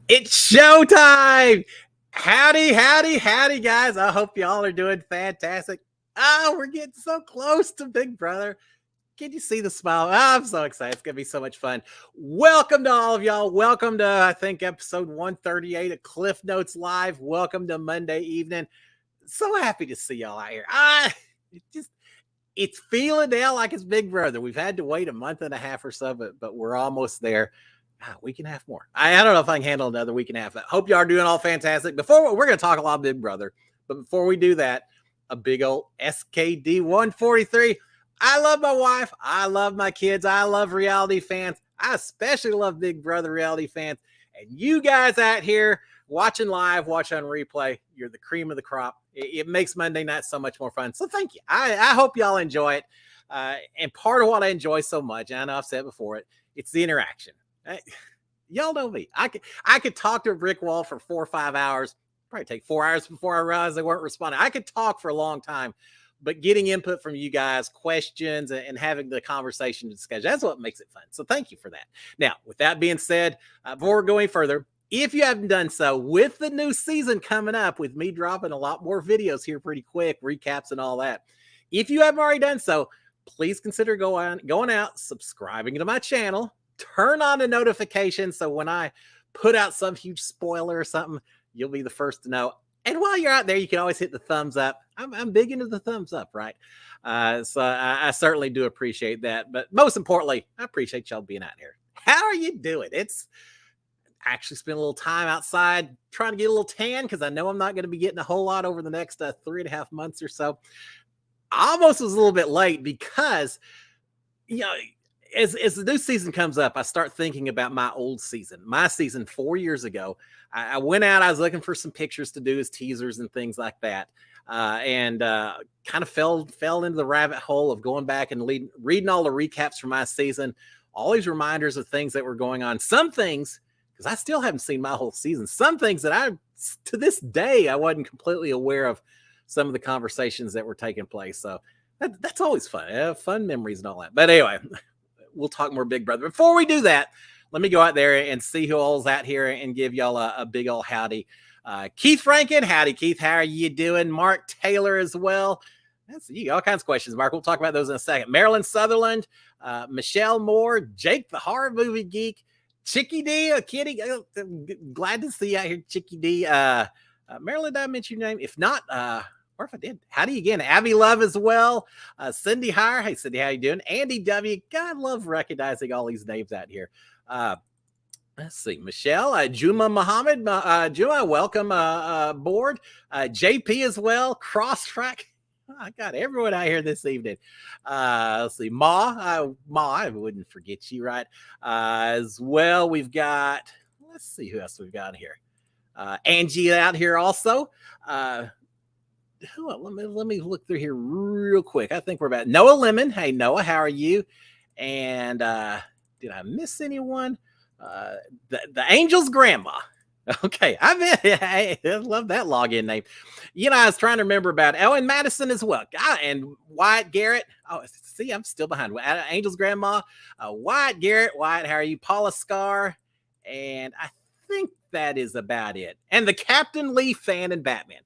It's showtime! Howdy, howdy, howdy, guys. I hope y'all are doing fantastic. Oh, we're getting so close to Big Brother. Can you see the smile? I'm so excited. It's going to be so much fun. Welcome to all of y'all. Welcome to, I think, episode 138 of Cliff Notes Live. Welcome to Monday evening. So happy to see y'all out here. It's feeling now like it's Big Brother. We've had to wait a month and a half or so, but we're almost there. A week and a half more. I don't know if I can handle another week and a half. I hope y'all are doing all fantastic. Before we're going to talk a lot of Big Brother, but before we do that, a big old SKD 143. I love my wife. I love my kids. I love reality fans. I especially love Big Brother reality fans. And you guys out here watching live, watch on replay, you're the cream of the crop. It makes Monday night so much more fun. So thank you. I hope y'all enjoy it. And part of what I enjoy so much, and I know I've said before, it's the interaction. Y'all know me. I could talk to a brick wall for 4 or 5 hours. Probably take 4 hours before I realized they weren't responding. I could talk for a long time, but getting input from you guys, questions, and having the conversation discussion, that's what makes it fun. So thank you for that. Now, with that being said, before we're going further, if you haven't done so, with the new season coming up, with me dropping a lot more videos here pretty quick, recaps and all that, if you haven't already done so, please consider going out, subscribing to my channel, turn on the notifications so when I put out some huge spoiler or something, you'll be the first to know. And while you're out there, you can always hit the thumbs up. I'm big into the thumbs up, right? So I certainly do appreciate that. But most importantly, I appreciate y'all being out here. How are you doing? It's actually spent a little time outside trying to get a little tan because I know I'm not going to be getting a whole lot over the next 3.5 months or so. I almost was a little bit late because, you know, as the new season comes up, I start thinking about my old season, my season 4 years ago. I went out, I was looking for some pictures to do as teasers and things like that. And kind of fell into the rabbit hole of going back and reading all the recaps from my season, all these reminders of things that were going on. Some things, because I still haven't seen my whole season, some things that to this day, I wasn't completely aware of some of the conversations that were taking place. So that's always fun, fun memories and all that. But anyway, we'll talk more Big Brother. Before we do that, let me go out there and see who all's out here and give y'all a big old howdy. Keith Franken, howdy, Keith. How are you doing? Mark Taylor as well. You got all kinds of questions, Mark. We'll talk about those in a second. Marilyn Sutherland, Michelle Moore, Jake the Horror Movie Geek, Chicky D, a kitty. Glad to see you out here, Chicky D. Marilyn, did I mention your name? If not, or if I did, howdy again. Abby Love as well. Cindy Hire. Hey, Cindy, how you doing? Andy W. God, love recognizing all these names out here. Let's see. Michelle, Juma Muhammad. Juma, welcome aboard. JP as well. Crosstrack. I got everyone out here this evening. Let's see. Ma, I wouldn't forget you, right? As well, we've got, let's see who else we've got here. Angie out here also. Let me look through here real quick. I think we're about Noah Lemon. Hey, Noah, how are you? And did I miss anyone? The Angel's grandma. Okay, I love that login name. You know, I was trying to remember about Ellen Madison as well. And Wyatt Garrett. Oh, see, I'm still behind. Angel's grandma. Wyatt Garrett. Wyatt, how are you? Paula Scar. And I think that is about it. And the Captain Lee fan and Batman.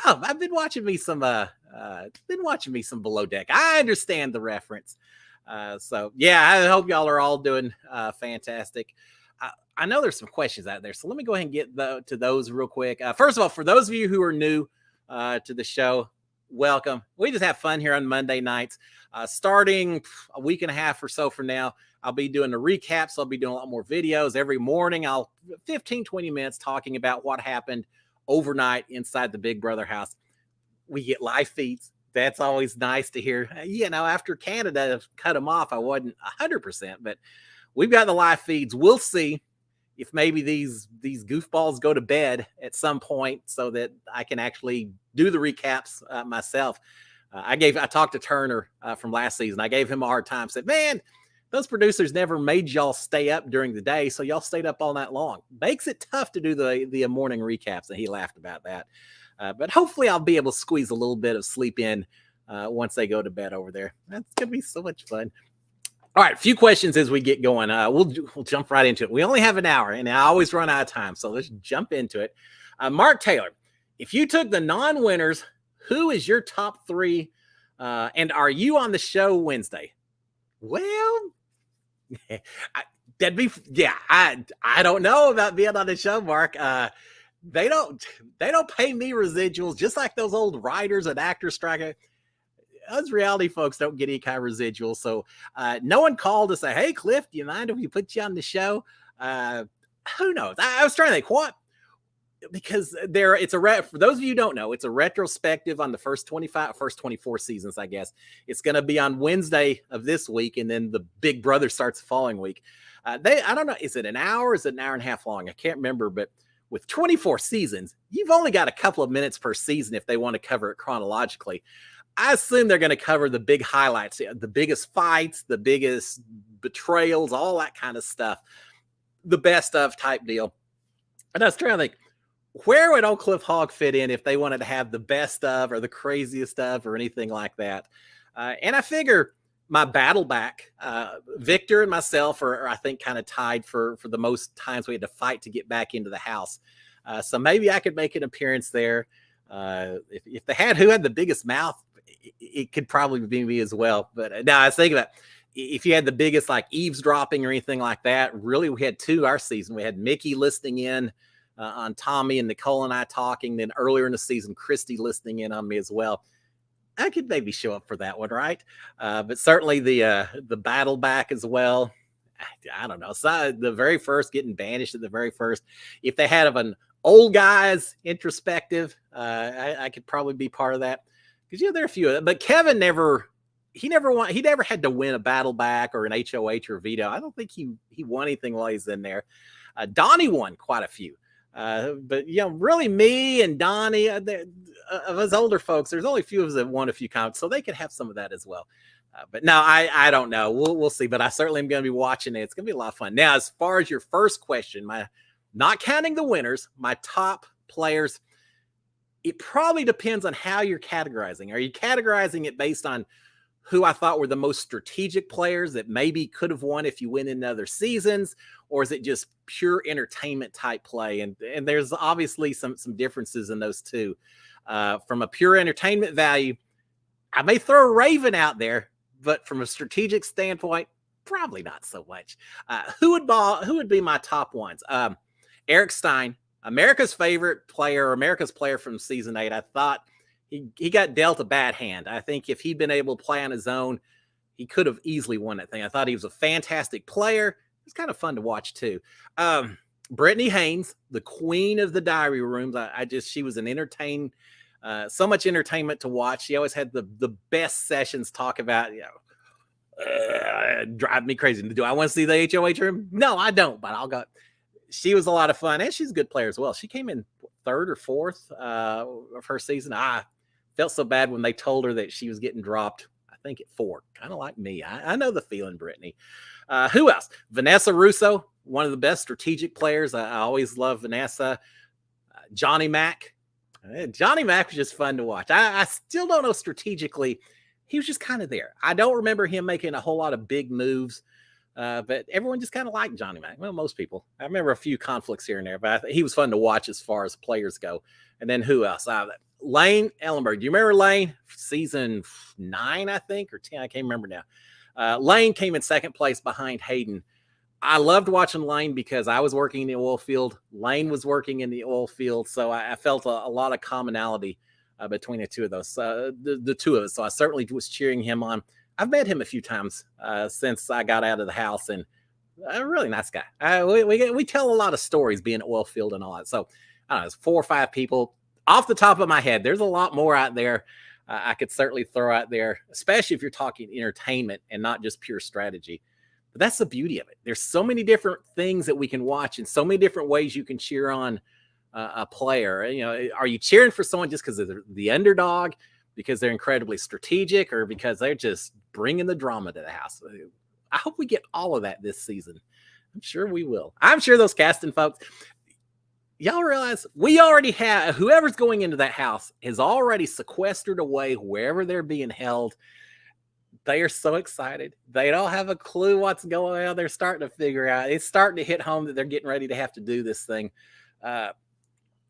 Oh, I've been watching me some Below Deck. I understand the reference. So yeah, I hope y'all are all doing fantastic. I know there's some questions out there, so let me go ahead and get to those real quick. First of all, for those of you who are new to the show, welcome. We just have fun here on Monday nights. Starting a week and a half or so from now, I'll be doing the recaps. I'll be doing a lot more videos every morning. 15-20 minutes talking about what happened overnight inside the Big Brother house. We get live feeds. That's always nice to hear. You know, after Canada cut them off, I wasn't 100%, but we've got the live feeds. We'll see if maybe these goofballs go to bed at some point so that I can actually do the recaps myself. I talked to Turner from last season. I gave him a hard time. Said, man, those producers never made y'all stay up during the day, so y'all stayed up all night long. Makes it tough to do the morning recaps, and he laughed about that. But hopefully I'll be able to squeeze a little bit of sleep in once they go to bed over there. That's going to be so much fun. All right, a few questions as we get going. We'll jump right into it. We only have an hour, and I always run out of time, so let's jump into it. Mark Taylor, if you took the non-winners, who is your top three, and are you on the show Wednesday? Well, that'd be I don't know about being on the show, Mark. They don't pay me residuals, just like those old writers and actors strike. Us reality folks don't get any kind of residuals. So no one called to say, hey, Cliff, do you mind if we put you on the show? Who knows? I was trying to think what, because for those of you who don't know, it's a retrospective on the first 24 seasons, I guess. It's going to be on Wednesday of this week, and then the Big Brother starts the following week. I don't know, is it an hour? Is it an hour and a half long? I can't remember, but with 24 seasons, you've only got a couple of minutes per season if they want to cover it chronologically. I assume they're going to cover the big highlights, the biggest fights, the biggest betrayals, all that kind of stuff, the best of type deal. And I was trying to think, where would Old Cliff Hogg fit in if they wanted to have the best of or the craziest of or anything like that? And I figure my battle back, Victor and myself are I think, kind of tied for the most times we had to fight to get back into the house. So maybe I could make an appearance there. If they had who had the biggest mouth, it could probably be me as well. But now I was thinking about if you had the biggest like eavesdropping or anything like that. Really, we had two our season. We had Mickey listening in on Tommy and Nicole and I talking. Then earlier in the season, Christy listening in on me as well. I could maybe show up for that one, right? But certainly the battle back as well. I don't know. So the very first, getting banished at the very first. If they had an old guys introspective, I could probably be part of that. Because there are a few of them, but Kevin never had to win a battle back or an HOH or a veto. I don't think he won anything while he's in there. Donnie won quite a few, but really me and Donnie of us older folks. There's only a few of us that won a few comments, so they could have some of that as well. But no, I don't know. We'll see. But I certainly am going to be watching it. It's going to be a lot of fun. Now, as far as your first question, not counting the winners, my top players. It probably depends on how you're categorizing. Are you categorizing it based on who I thought were the most strategic players that maybe could have won if you went in other seasons? Or is it just pure entertainment type play? And there's obviously some differences in those two. From a pure entertainment value, I may throw Raven out there, but from a strategic standpoint, probably not so much. Who would be my top ones? Eric Stein. America's favorite player, America's player from season 8. I thought he got dealt a bad hand. I think if he'd been able to play on his own, he could have easily won that thing. I thought he was a fantastic player. It was kind of fun to watch too. Brittany Haynes, the queen of the diary rooms. She was so much entertainment to watch. She always had the best sessions. Talk about, drive me crazy. Do I want to see the HOH room? No, I don't, but I'll go. She was a lot of fun, and she's a good player as well. She came in third or fourth of her season. I felt so bad when they told her that she was getting dropped, I think, at 4. Kind of like me. I know the feeling, Brittany. Who else? Vanessa Russo, one of the best strategic players. I always love Vanessa. Johnny Mac. Johnny Mac was just fun to watch. I still don't know strategically. He was just kind of there. I don't remember him making a whole lot of big moves. But everyone just kind of liked Johnny Mac. Well, most people. I remember a few conflicts here and there, but he was fun to watch as far as players go. And then who else? Lane Ellenberg. Do you remember Lane? Season 9, I think, or 10. I can't remember now. Lane came in second place behind Hayden. I loved watching Lane because I was working in the oil field. Lane was working in the oil field. So I felt a lot of commonality between the two of those, the two of us. So I certainly was cheering him on. I've met him a few times since I got out of the house, and a really nice guy. We tell a lot of stories being oil field and all that. So I don't know, it's 4 or 5 people off the top of my head. There's a lot more out there I could certainly throw out there, especially if you're talking entertainment and not just pure strategy. But that's the beauty of it. There's so many different things that we can watch and so many different ways you can cheer on a player. Are you cheering for someone just because they're the underdog, because they're incredibly strategic, or because they're just bringing the drama to the house? I hope we get all of that this season. I'm sure we will. I'm sure those casting folks, y'all realize we already have, whoever's going into that house has already sequestered away wherever they're being held. They are so excited. They don't have a clue what's going on. They're starting to figure out. It's starting to hit home that they're getting ready to have to do this thing. Uh,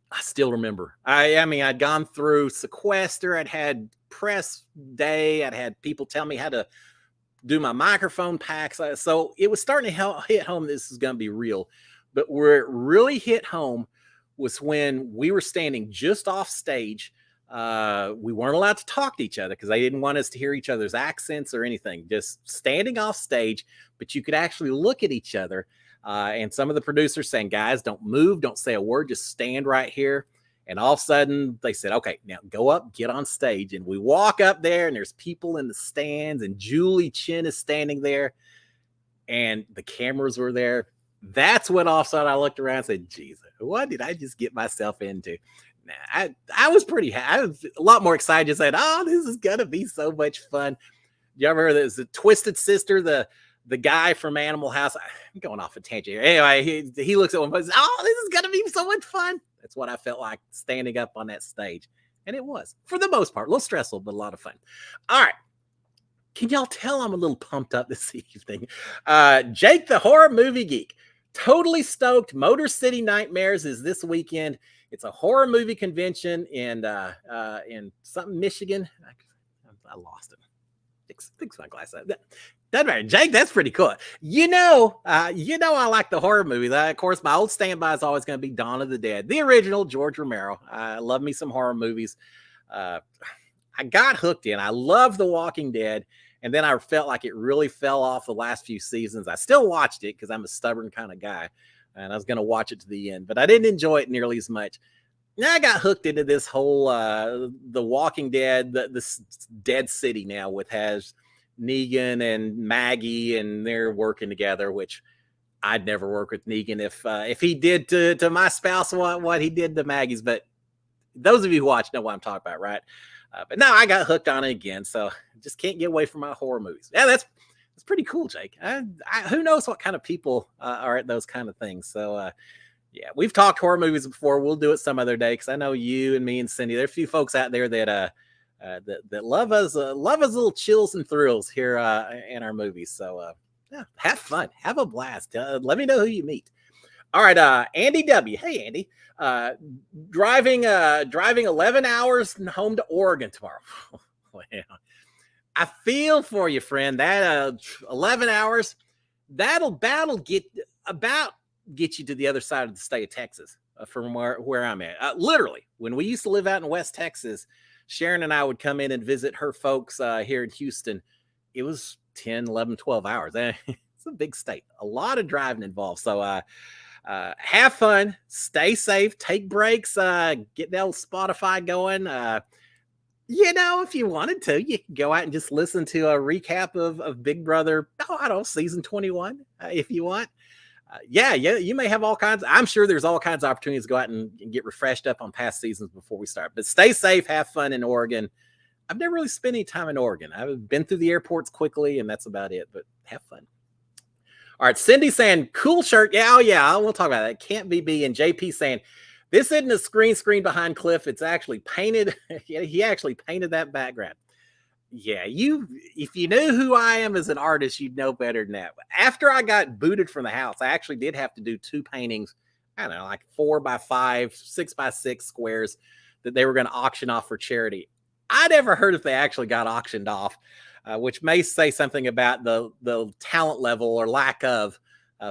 I still remember. I mean, I'd gone through sequester. I'd had press day. I'd had people tell me how to do my microphone packs. So it was starting to hit home. This is going to be real. But where it really hit home was when we were standing just off stage. We weren't allowed to talk to each other because they didn't want us to hear each other's accents or anything. Just standing off stage, but you could actually look at each other. And some of the producers saying, guys, don't move, don't say a word, just stand right here. And all of a sudden they said, okay, now go up, get on stage. And we walk up there and there's people in the stands and Julie Chen is standing there and the cameras were there. That's when all of a sudden I looked around and said, Jesus, what did I just get myself into? I was pretty happy. I was a lot more excited. Just said, oh, this is going to be so much fun. You ever heard there's the Twisted Sister, the guy from Animal House? I'm going off a tangent here. Anyway, he looks at one and says, oh, this is going to be so much fun. That's what I felt like standing up on that stage. And it was, for the most part, a little stressful, but a lot of fun. All right. Can y'all tell I'm a little pumped up this evening? Jake the Horror Movie Geek. Totally stoked. Motor City Nightmares is this weekend. It's a horror movie convention in something, Michigan. I lost it. Fix my glass up. Doesn't matter. Jake, that's pretty cool. I like the horror movie. Of course, my old standby is always going to be Dawn of the Dead, the original George Romero. I love me some horror movies. I got hooked in. I love The Walking Dead. And then I felt like it really fell off the last few seasons. I still watched it because I'm a stubborn kind of guy. And I was going to watch it to the end. But I didn't enjoy it nearly as much. Now I got hooked into this whole The Walking Dead, this Dead City now has Negan and Maggie. And they're working together, which I'd never work with Negan if he did to my spouse what he did to Maggie's. But those of you who watch know what I'm talking about, right? But now I got hooked on it again, so I just can't get away from my horror movies. Yeah, that's pretty cool, Jake. Who knows what kind of people are at those kind of things. So, yeah, we've talked horror movies before. We'll do it some other day because I know you and me and Cindy. There are a few folks out there that love us little chills and thrills here in our movies. So, yeah, have fun, have a blast. Let me know who you meet. All right, Andy W. Hey, Andy. Driving 11 hours home to Oregon tomorrow. Well, I feel for you, friend. That 11 hours, that'll get you to the other side of the state of Texas from where I'm at. Literally, when we used to live out in West Texas, Sharon and I would come in and visit her folks here in Houston. It was 10, 11, 12 hours. It's a big state. A lot of driving involved. So, have fun, stay safe, take breaks, get that old Spotify going. If you wanted to, you can go out and just listen to a recap of Big Brother, season 21, if you want. You may have all kinds. I'm sure there's all kinds of opportunities to go out and get refreshed up on past seasons before we start. But stay safe, have fun in Oregon. I've never really spent any time in Oregon. I've been through the airports quickly, and that's about it. But have fun. All right, Cindy saying, cool shirt. Yeah, we'll talk about that. Can't be B. And JP saying, this isn't a screen behind Cliff. It's actually painted. He actually painted that background. Yeah, if you knew who I am as an artist, you'd know better than that. After I got booted from the house, I actually did have to do 2 paintings, I don't know, like 4x5, 6x6 squares that they were going to auction off for charity. I never heard if they actually got auctioned off. Which may say something about the talent level or lack of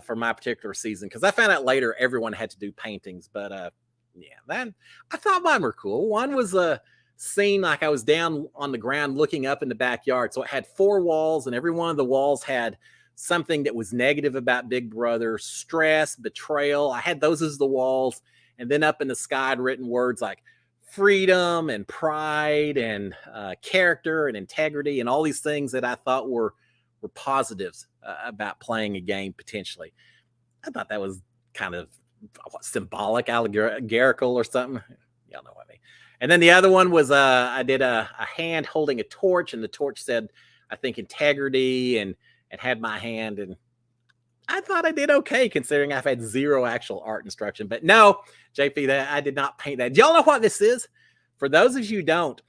for my particular season. Because I found out later everyone had to do paintings. But I thought mine were cool. One was a scene like I was down on the ground looking up in the backyard. So it had 4 walls, and every one of the walls had something that was negative about Big Brother: stress, betrayal. I had those as the walls. And then up in the sky, I'd written words like freedom and pride and character and integrity and all these things that I thought were positives about playing a game potentially. I thought that was kind of symbolic, allegorical or something. Y'all know what I mean. And then the other one was I did a hand holding a torch, and the torch said, I think, integrity, and had my hand, and I thought I did okay considering I've had 0 actual art instruction. But no, JP, I did not paint that. Do y'all know what this is? For those of you who don't,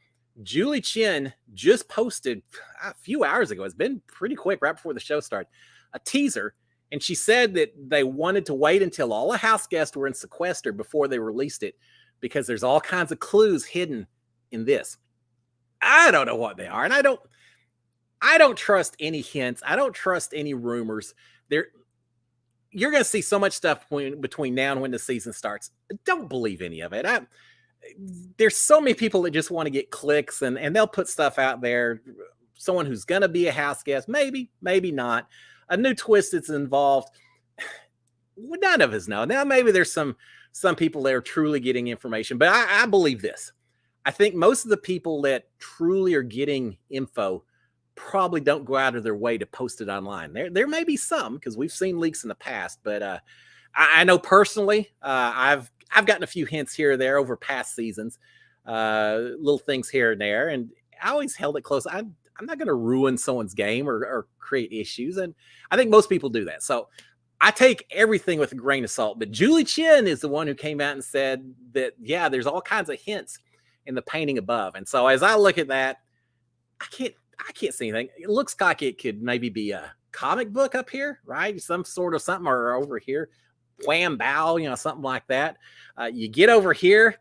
Julie Chen just posted a few hours ago. It's been pretty quick, right before the show started, a teaser. And she said that they wanted to wait until all the house guests were in sequester before they released it, because there's all kinds of clues hidden in this. I don't know what they are. And I don't trust any hints. I don't trust any rumors. You're going to see so much stuff between now and when the season starts. Don't believe any of it. There's so many people that just want to get clicks, and they'll put stuff out there. Someone who's going to be a house guest, maybe not. A new twist that's involved. None of us know. Now, maybe there's some people that are truly getting information, but I believe this. I think most of the people that truly are getting info probably don't go out of their way to post it online. There may be some, because we've seen leaks in the past, but I know personally, I've gotten a few hints here or there over past seasons, little things here and there, and I always held it close. I'm not going to ruin someone's game or create issues, and I think most people do that. So I take everything with a grain of salt. But Julie Chen is the one who came out and said that, yeah, there's all kinds of hints in the painting above. And so as I look at that, I can't see anything. It looks like it could maybe be a comic book up here, right? Some sort of something, or over here, wham bow, something like that. You get over here,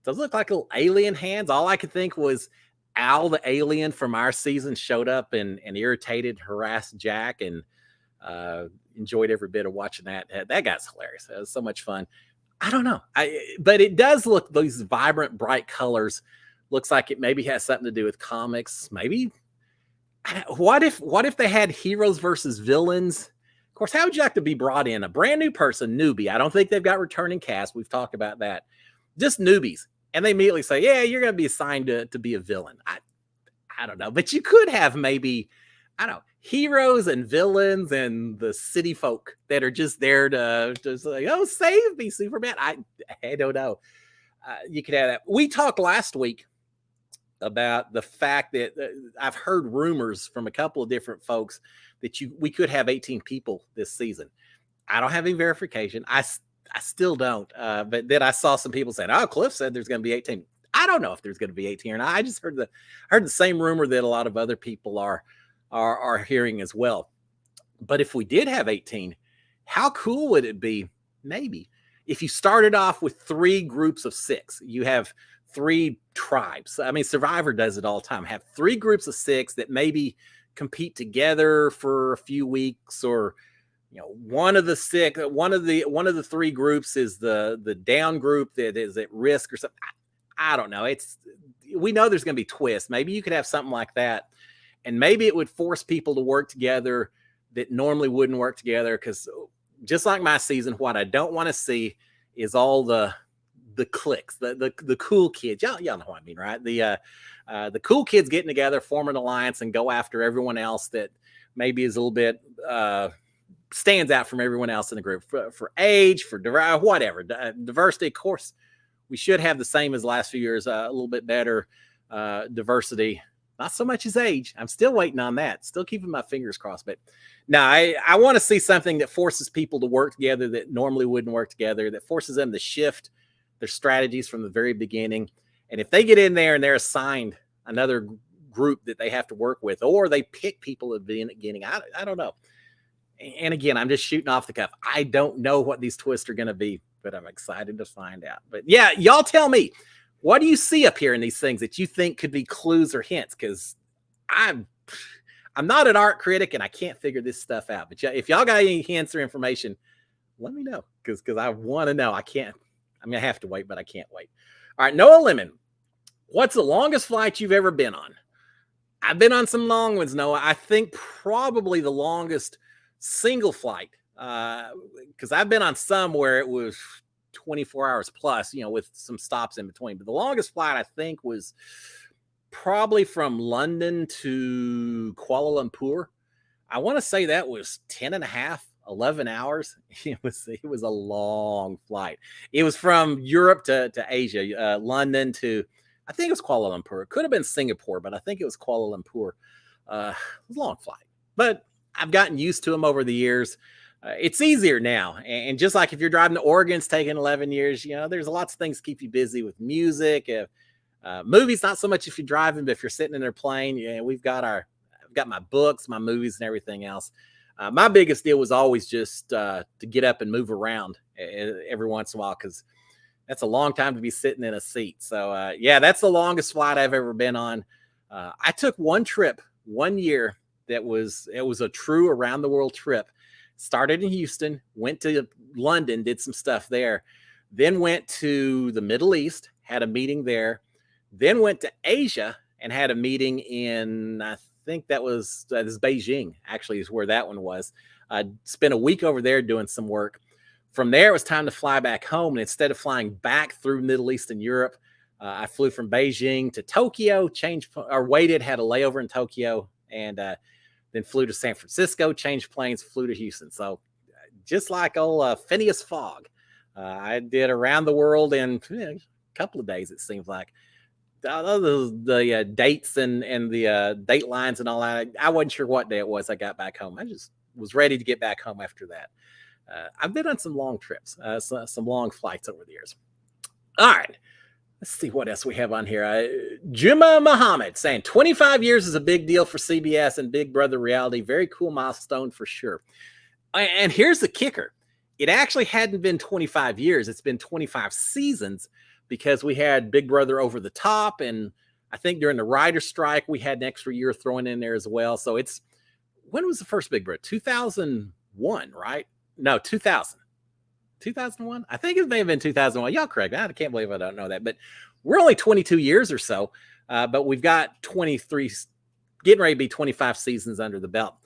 does look like little alien hands. All I could think was Al, the alien from our season, showed up and irritated, harassed Jack, and enjoyed every bit of watching that. That guy's hilarious. It was so much fun. I don't know. But it does look, those vibrant, bright colors. Looks like it maybe has something to do with comics. Maybe. What if they had heroes versus villains? Of course, how would you like to be brought in? A brand new person, newbie. I don't think they've got returning cast. We've talked about that. Just newbies. And they immediately say, yeah, you're going to be assigned to be a villain. I don't know. But you could have maybe, I don't know, heroes and villains and the city folk that are just there to just like, oh, save me, Superman. I don't know. You could have that. We talked last week about the fact that I've heard rumors from a couple of different folks that we could have 18 people this season. I don't have any verification. I still don't. But then I saw some people saying, oh, Cliff said there's going to be 18. I don't know if there's going to be 18 or not. I just heard the same rumor that a lot of other people are hearing as well. But if we did have 18, how cool would it be, maybe, if you started off with 3 groups of 6? You have 3 tribes. I mean, Survivor does it all the time. Have 3 groups of 6 that maybe compete together for a few weeks, or one of the 3 groups is the down group that is at risk or something. I don't know. We know there's going to be twists. Maybe you could have something like that, and maybe it would force people to work together that normally wouldn't work together. Because just like my season, what I don't want to see is all the cliques, the cool kids. Y'all know what I mean, right? The cool kids getting together, form an alliance, and go after everyone else that maybe is a little bit stands out from everyone else in the group for age, for whatever diversity. Of course, we should have the same as the last few years, a little bit better diversity. Not so much as age. I'm still waiting on that. Still keeping my fingers crossed. But no, I want to see something that forces people to work together that normally wouldn't work together, that forces them to shift their strategies from the very beginning. And if they get in there and they're assigned another group that they have to work with, or they pick people at the beginning, I don't know. And again, I'm just shooting off the cuff. I don't know what these twists are going to be, but I'm excited to find out. But yeah, y'all tell me, what do you see up here in these things that you think could be clues or hints? Because I'm not an art critic and I can't figure this stuff out. But if y'all got any hints or information, let me know, because I want to know. I'm going to have to wait, but I can't wait. All right, Noah Lemon, what's the longest flight you've ever been on? I've been on some long ones, Noah. I think probably the longest single flight, because I've been on some where it was 24 hours plus, with some stops in between. But the longest flight, I think, was probably from London to Kuala Lumpur. I want to say that was 10 and a half, 11 hours. It was a long flight. It was from Europe to Asia, London to, I think it was Kuala Lumpur. It could have been Singapore, but I think it was Kuala Lumpur. It was a long flight, but I've gotten used to them over the years. It's easier now. And just like if you're driving to Oregon, it's taking 11 years, there's lots of things to keep you busy with music. Movies, not so much if you're driving, but if you're sitting in their plane, yeah, I've got my books, my movies, and everything else. My biggest deal was always just to get up and move around every once in a while, because that's a long time to be sitting in a seat. So yeah, that's the longest flight I've ever been on. I took one trip one year it was a true around the world trip. Started in Houston, went to London, did some stuff there, then went to the Middle East, had a meeting there, then went to Asia and had a meeting in, I think that was this Beijing, actually, is where that one was. I spent a week over there doing some work. From there, it was time to fly back home. And instead of flying back through Middle East and Europe, I flew from Beijing to Tokyo, waited, had a layover in Tokyo, and then flew to San Francisco, changed planes, flew to Houston. So just like old Phineas Fogg, I did around the world in a couple of days, it seems like. The dates and the date lines and all that, I wasn't sure what day it was I got back home. I just was ready to get back home after that. I've been on some long trips, some long flights over the years. All right. Let's see what else we have on here. Juma Muhammad saying 25 years is a big deal for CBS and Big Brother reality. Very cool milestone for sure. And here's the kicker. It actually hadn't been 25 years. It's been 25 seasons, because we had Big Brother Over the Top. And I think during the writer's strike, we had an extra year thrown in there as well. So when was the first Big Brother? 2001, right? No, 2000. 2001? I think it may have been 2001. Y'all correct. I can't believe I don't know that. But we're only 22 years or so. But we've got 23, getting ready to be 25 seasons under the belt.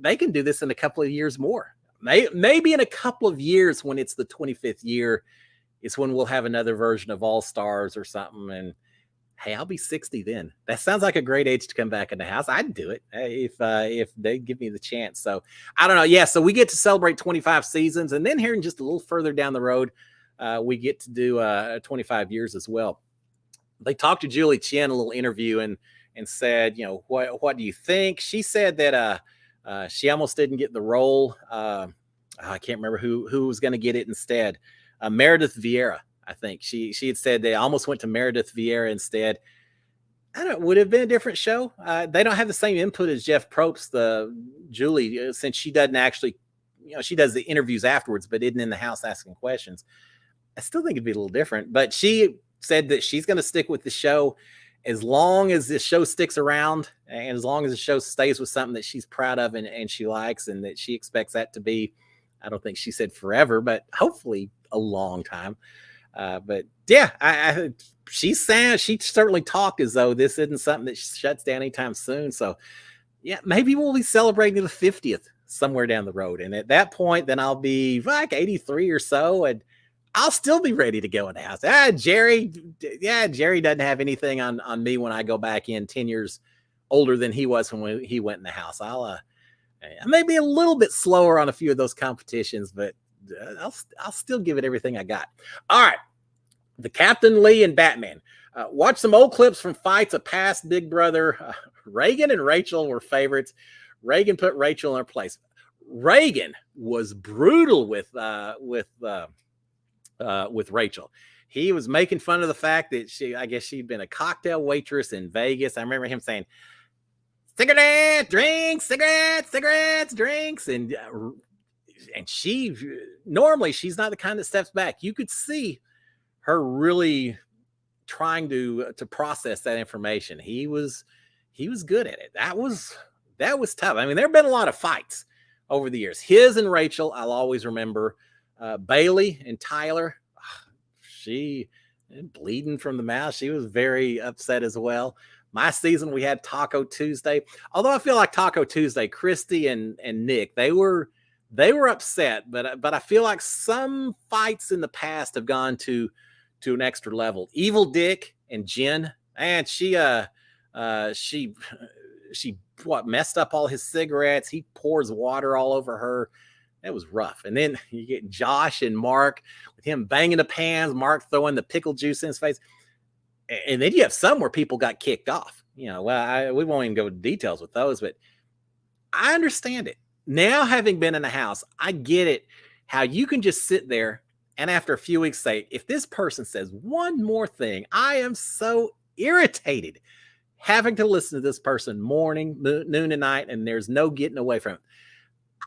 They can do this in a couple of years more. Maybe in a couple of years, when it's the 25th year, is when we'll have another version of All Stars or something. And hey, I'll be 60 then. That sounds like a great age to come back in the house. I'd do it if they give me the chance. So I don't know. Yeah, so we get to celebrate 25 seasons, and then here in just a little further down the road, we get to do 25 years as well. They talked to Julie Chen, a little interview, and said, what do you think? She said that she almost didn't get the role. I can't remember who was going to get it instead. Meredith Vieira. I think she had said they almost went to Meredith Vieira instead. Would it have been a different show? They don't have the same input as Jeff Probst, Julie, since she doesn't actually, she does the interviews afterwards, but isn't in the house asking questions. I still think it'd be a little different, but she said that she's going to stick with the show as long as the show sticks around, and as long as the show stays with something that she's proud of and she likes, and that she expects that to be, I don't think she said forever, but hopefully a long time. But yeah, she certainly talked as though this isn't something that shuts down anytime soon. So yeah, maybe we'll be celebrating the 50th somewhere down the road. And at that point, then I'll be like 83 or so, and I'll still be ready to go in the house. Jerry doesn't have anything on me when I go back in 10 years older than he was when he went in the house. I may be a little bit slower on a few of those competitions, but I'll still give it everything I got. All right. The Captain Lee and Batman. Watch some old clips from fights of past Big Brother. Reagan and Rachel were favorites. Reagan put Rachel in her place. Reagan was brutal with Rachel. He was making fun of the fact that I guess she'd been a cocktail waitress in Vegas. I remember him saying, cigarette, drinks, cigarettes, drinks. And she, normally she's not the kind that steps back. You could see her really trying to process that information. He was good at it. That was tough. I mean, there have been a lot of fights over the years. His and Rachel, I'll always remember. Bailey and Tyler, she bleeding from the mouth. She was very upset as well. My season, we had Taco Tuesday. Although I feel like Taco Tuesday, Christy and Nick, they were upset, but I feel like some fights in the past have gone to an extra level. Evil Dick and Jen, and she messed up all his cigarettes. He pours water all over her. That was rough. And then you get Josh and Mark with him banging the pans, Mark throwing the pickle juice in his face. And then you have some where people got kicked off. We won't even go into details with those, but I understand it. Now, having been in the house, I get it, how you can just sit there and after a few weeks say, if this person says one more thing, I am so irritated having to listen to this person morning, noon, and night, and there's no getting away from it.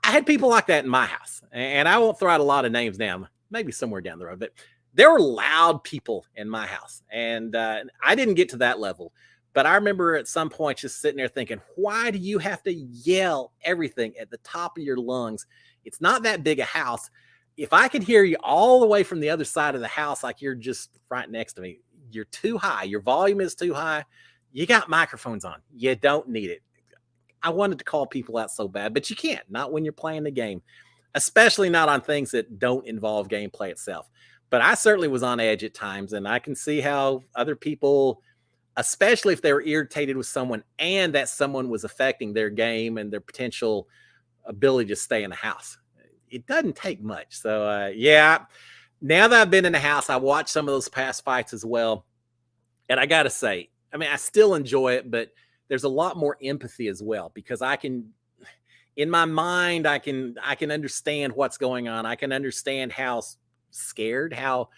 I had people like that in my house, and I won't throw out a lot of names now, maybe somewhere down the road, but there were loud people in my house, and I didn't get to that level. But I remember at some point just sitting there thinking, why do you have to yell everything at the top of your lungs? It's not that big a house. If I could hear you all the way from the other side of the house, like you're just right next to me, you're too high. Your volume is too high. You got microphones on. You don't need it. I wanted to call people out so bad, but you can't, not when you're playing the game, especially not on things that don't involve gameplay itself. But I certainly was on edge at times, and I can see how other people, especially if they were irritated with someone and that someone was affecting their game and their potential ability to stay in the house. It doesn't take much. So, yeah, now that I've been in the house, I watched some of those past fights as well. And I got to say, I mean, I still enjoy it, but there's a lot more empathy as well, because I can, in my mind, I can understand what's going on. I can understand how scared, how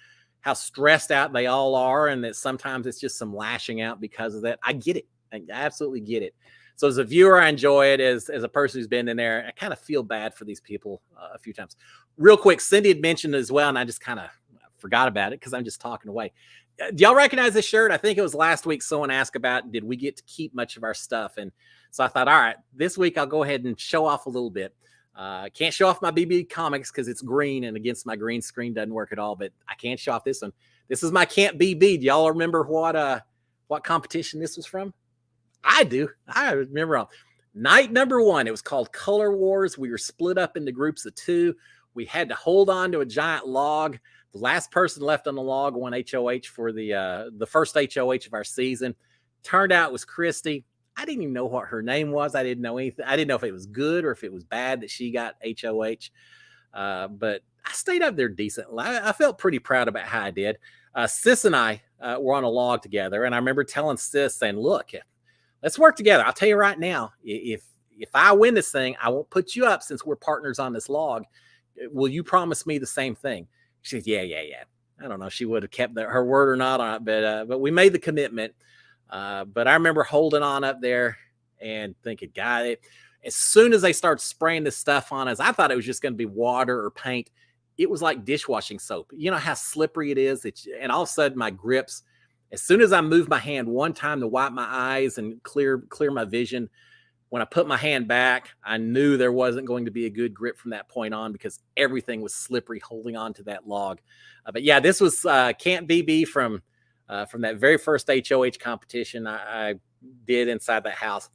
stressed out they all are, and that sometimes it's just some lashing out because of that. I get it. I absolutely get it. So as a viewer, I enjoy it. As a person who's been in there, I kind of feel bad for these people a few times. Real quick, Cindy had mentioned as well, and I just kind of forgot about it because I'm just talking away. Do y'all recognize this shirt? I think it was last week someone asked about, did we get to keep much of our stuff? And so I thought, all right, this week I'll go ahead and show off a little bit. Can't show off my BB comics because it's green, and against my green screen doesn't work at all, but I can show off this one. This is my Can't BB. Do y'all remember what competition this was from? I do. I remember night number 1. It was called Color Wars. We were split up into groups of 2. We had to hold on to a giant log. The last person left on the log won HOH for the first HOH of our season. Turned out it was Christy. I didn't even know what her name was. I didn't know anything. I didn't know if it was good or if it was bad that she got HOH. But I stayed up there decently. I felt pretty proud about how I did. Sis and I were on a log together, and I remember telling Sis, saying, look, let's work together. I'll tell you right now, if I win this thing, I won't put you up since we're partners on this log. Will you promise me the same thing? She says, yeah. I don't know if she would have kept her word or not on it, but we made the commitment. But I remember holding on up there and thinking, God, as soon as they start spraying this stuff on us, I thought it was just going to be water or paint. It was like dishwashing soap. You know how slippery it is? And all of a sudden my grips, as soon as I moved my hand one time to wipe my eyes and clear my vision, when I put my hand back, I knew there wasn't going to be a good grip from that point on because everything was slippery holding on to that log. But yeah, this was Can't BB from that very first HOH competition I did inside that house.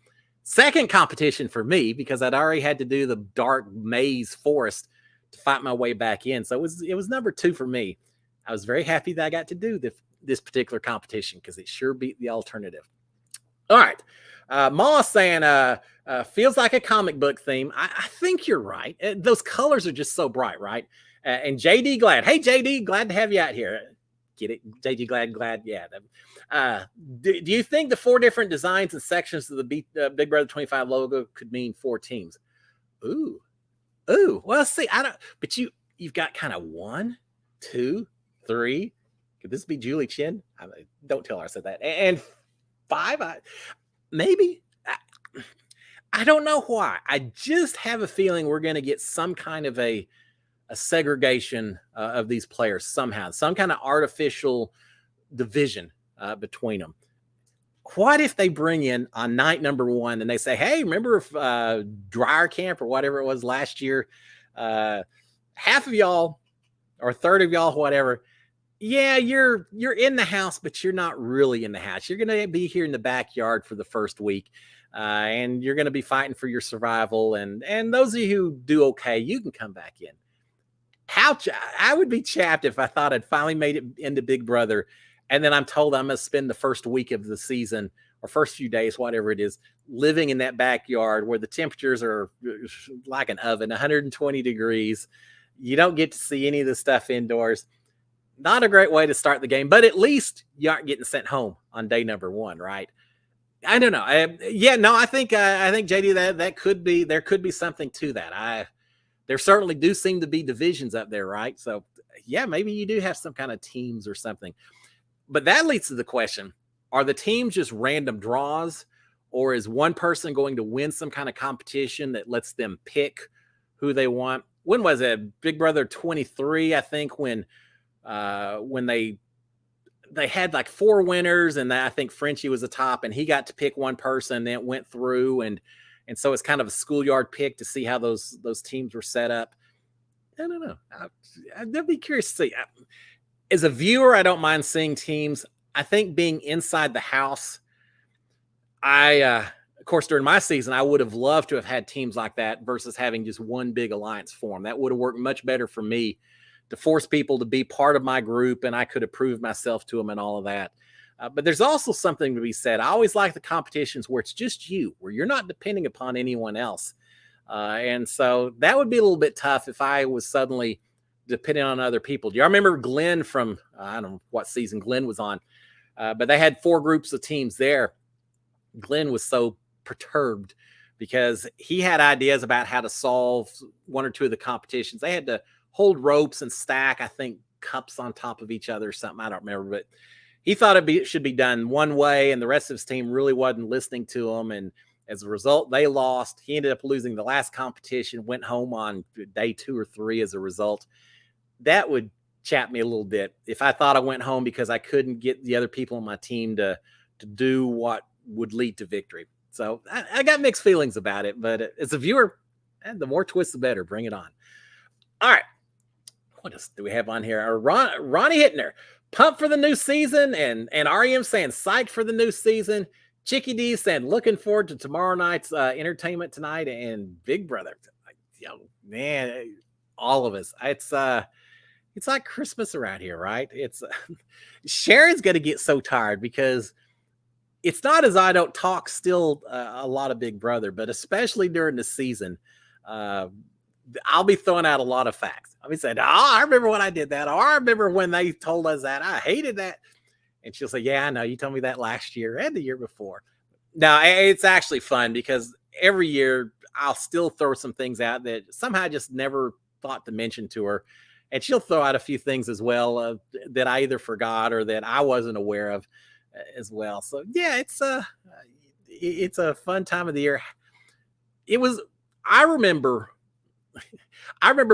Second competition for me, because I'd already had to do the dark maze forest to fight my way back in. So it was number 2 for me. I was very happy that I got to do this particular competition because it sure beat the alternative. All right. Moss saying, feels like a comic book theme. I think you're right. Those colors are just so bright, right? And JD Glad. Hey, JD, glad to have you out here. Get it? JD Glad. Yeah. Do you think the 4 different designs and sections of the Big Brother 25 logo could mean 4 teams? Ooh. Well, see, I don't, but you've got kind of 1, 2, 3. Could this be Julie Chen? Don't tell her I said that. And 5, maybe. I don't know why. I just have a feeling we're going to get some kind of a segregation of these players somehow, some kind of artificial division between them. What if they bring in on night number 1 and they say, hey, remember Dryer Camp or whatever it was last year? Half of y'all or a third of y'all, whatever. Yeah, you're in the house, but you're not really in the house. You're going to be here in the backyard for the first week, and you're going to be fighting for your survival. And those of you who do okay, you can come back in. I would be chapped if I thought I'd finally made it into Big Brother, and then I'm told I'm going to spend the first week of the season or first few days, whatever it is, living in that backyard where the temperatures are like an oven, 120 degrees. You don't get to see any of the stuff indoors. Not a great way to start the game, but at least you aren't getting sent home on day number 1, right? I don't know. I think JD, there could be something to that. There certainly do seem to be divisions up there, right? So yeah, maybe you do have some kind of teams or something. But that leads to the question: are the teams just random draws, or is one person going to win some kind of competition that lets them pick who they want? When was it? Big Brother 23, I think, when they had like 4 winners, and I think Frenchie was the top, and he got to pick one person, and then it went through, and so it's kind of a schoolyard pick to see how those teams were set up. I don't know. I'd be curious to see. As a viewer, I don't mind seeing teams. I think being inside the house, of course, during my season, I would have loved to have had teams like that versus having just one big alliance form. That would have worked much better for me, to force people to be part of my group, and I could have proved myself to them and all of that. But there's also something to be said. I always like the competitions where it's just you, where you're not depending upon anyone else. And so that would be a little bit tough if I was suddenly depending on other people. Do you remember Glenn from, I don't know what season Glenn was on, but they had 4 groups of teams there. Glenn was so perturbed because he had ideas about how to solve 1 or 2 of the competitions. They had to hold ropes and stack, I think, cups on top of each other or something. I don't remember, but he thought it should be done one way, and the rest of his team really wasn't listening to him. And as a result, they lost. He ended up losing the last competition, went home on day 2 or 3 as a result. That would chap me a little bit if I thought I went home because I couldn't get the other people on my team to do what would lead to victory. So I got mixed feelings about it, but as a viewer, the more twists, the better. Bring it on. All right. What else do we have on here? Ronnie Hittner, pumped for the new season, and REM saying psyched for the new season. Chicky D saying looking forward to tomorrow night's entertainment tonight, and Big Brother. Man, all of us. It's like Christmas around here, right? It's Sharon's going to get so tired because it's not as I don't talk still a lot of Big Brother, but especially during the season, I'll be throwing out a lot of facts. I'll be saying, I remember when I did that. Or I remember when they told us that. I hated that. And she'll say, yeah, I know. You told me that last year and the year before. Now, it's actually fun because every year I'll still throw some things out that somehow I just never thought to mention to her. And she'll throw out a few things as well that I either forgot or that I wasn't aware of as well. So, yeah, it's a fun time of the year. I remember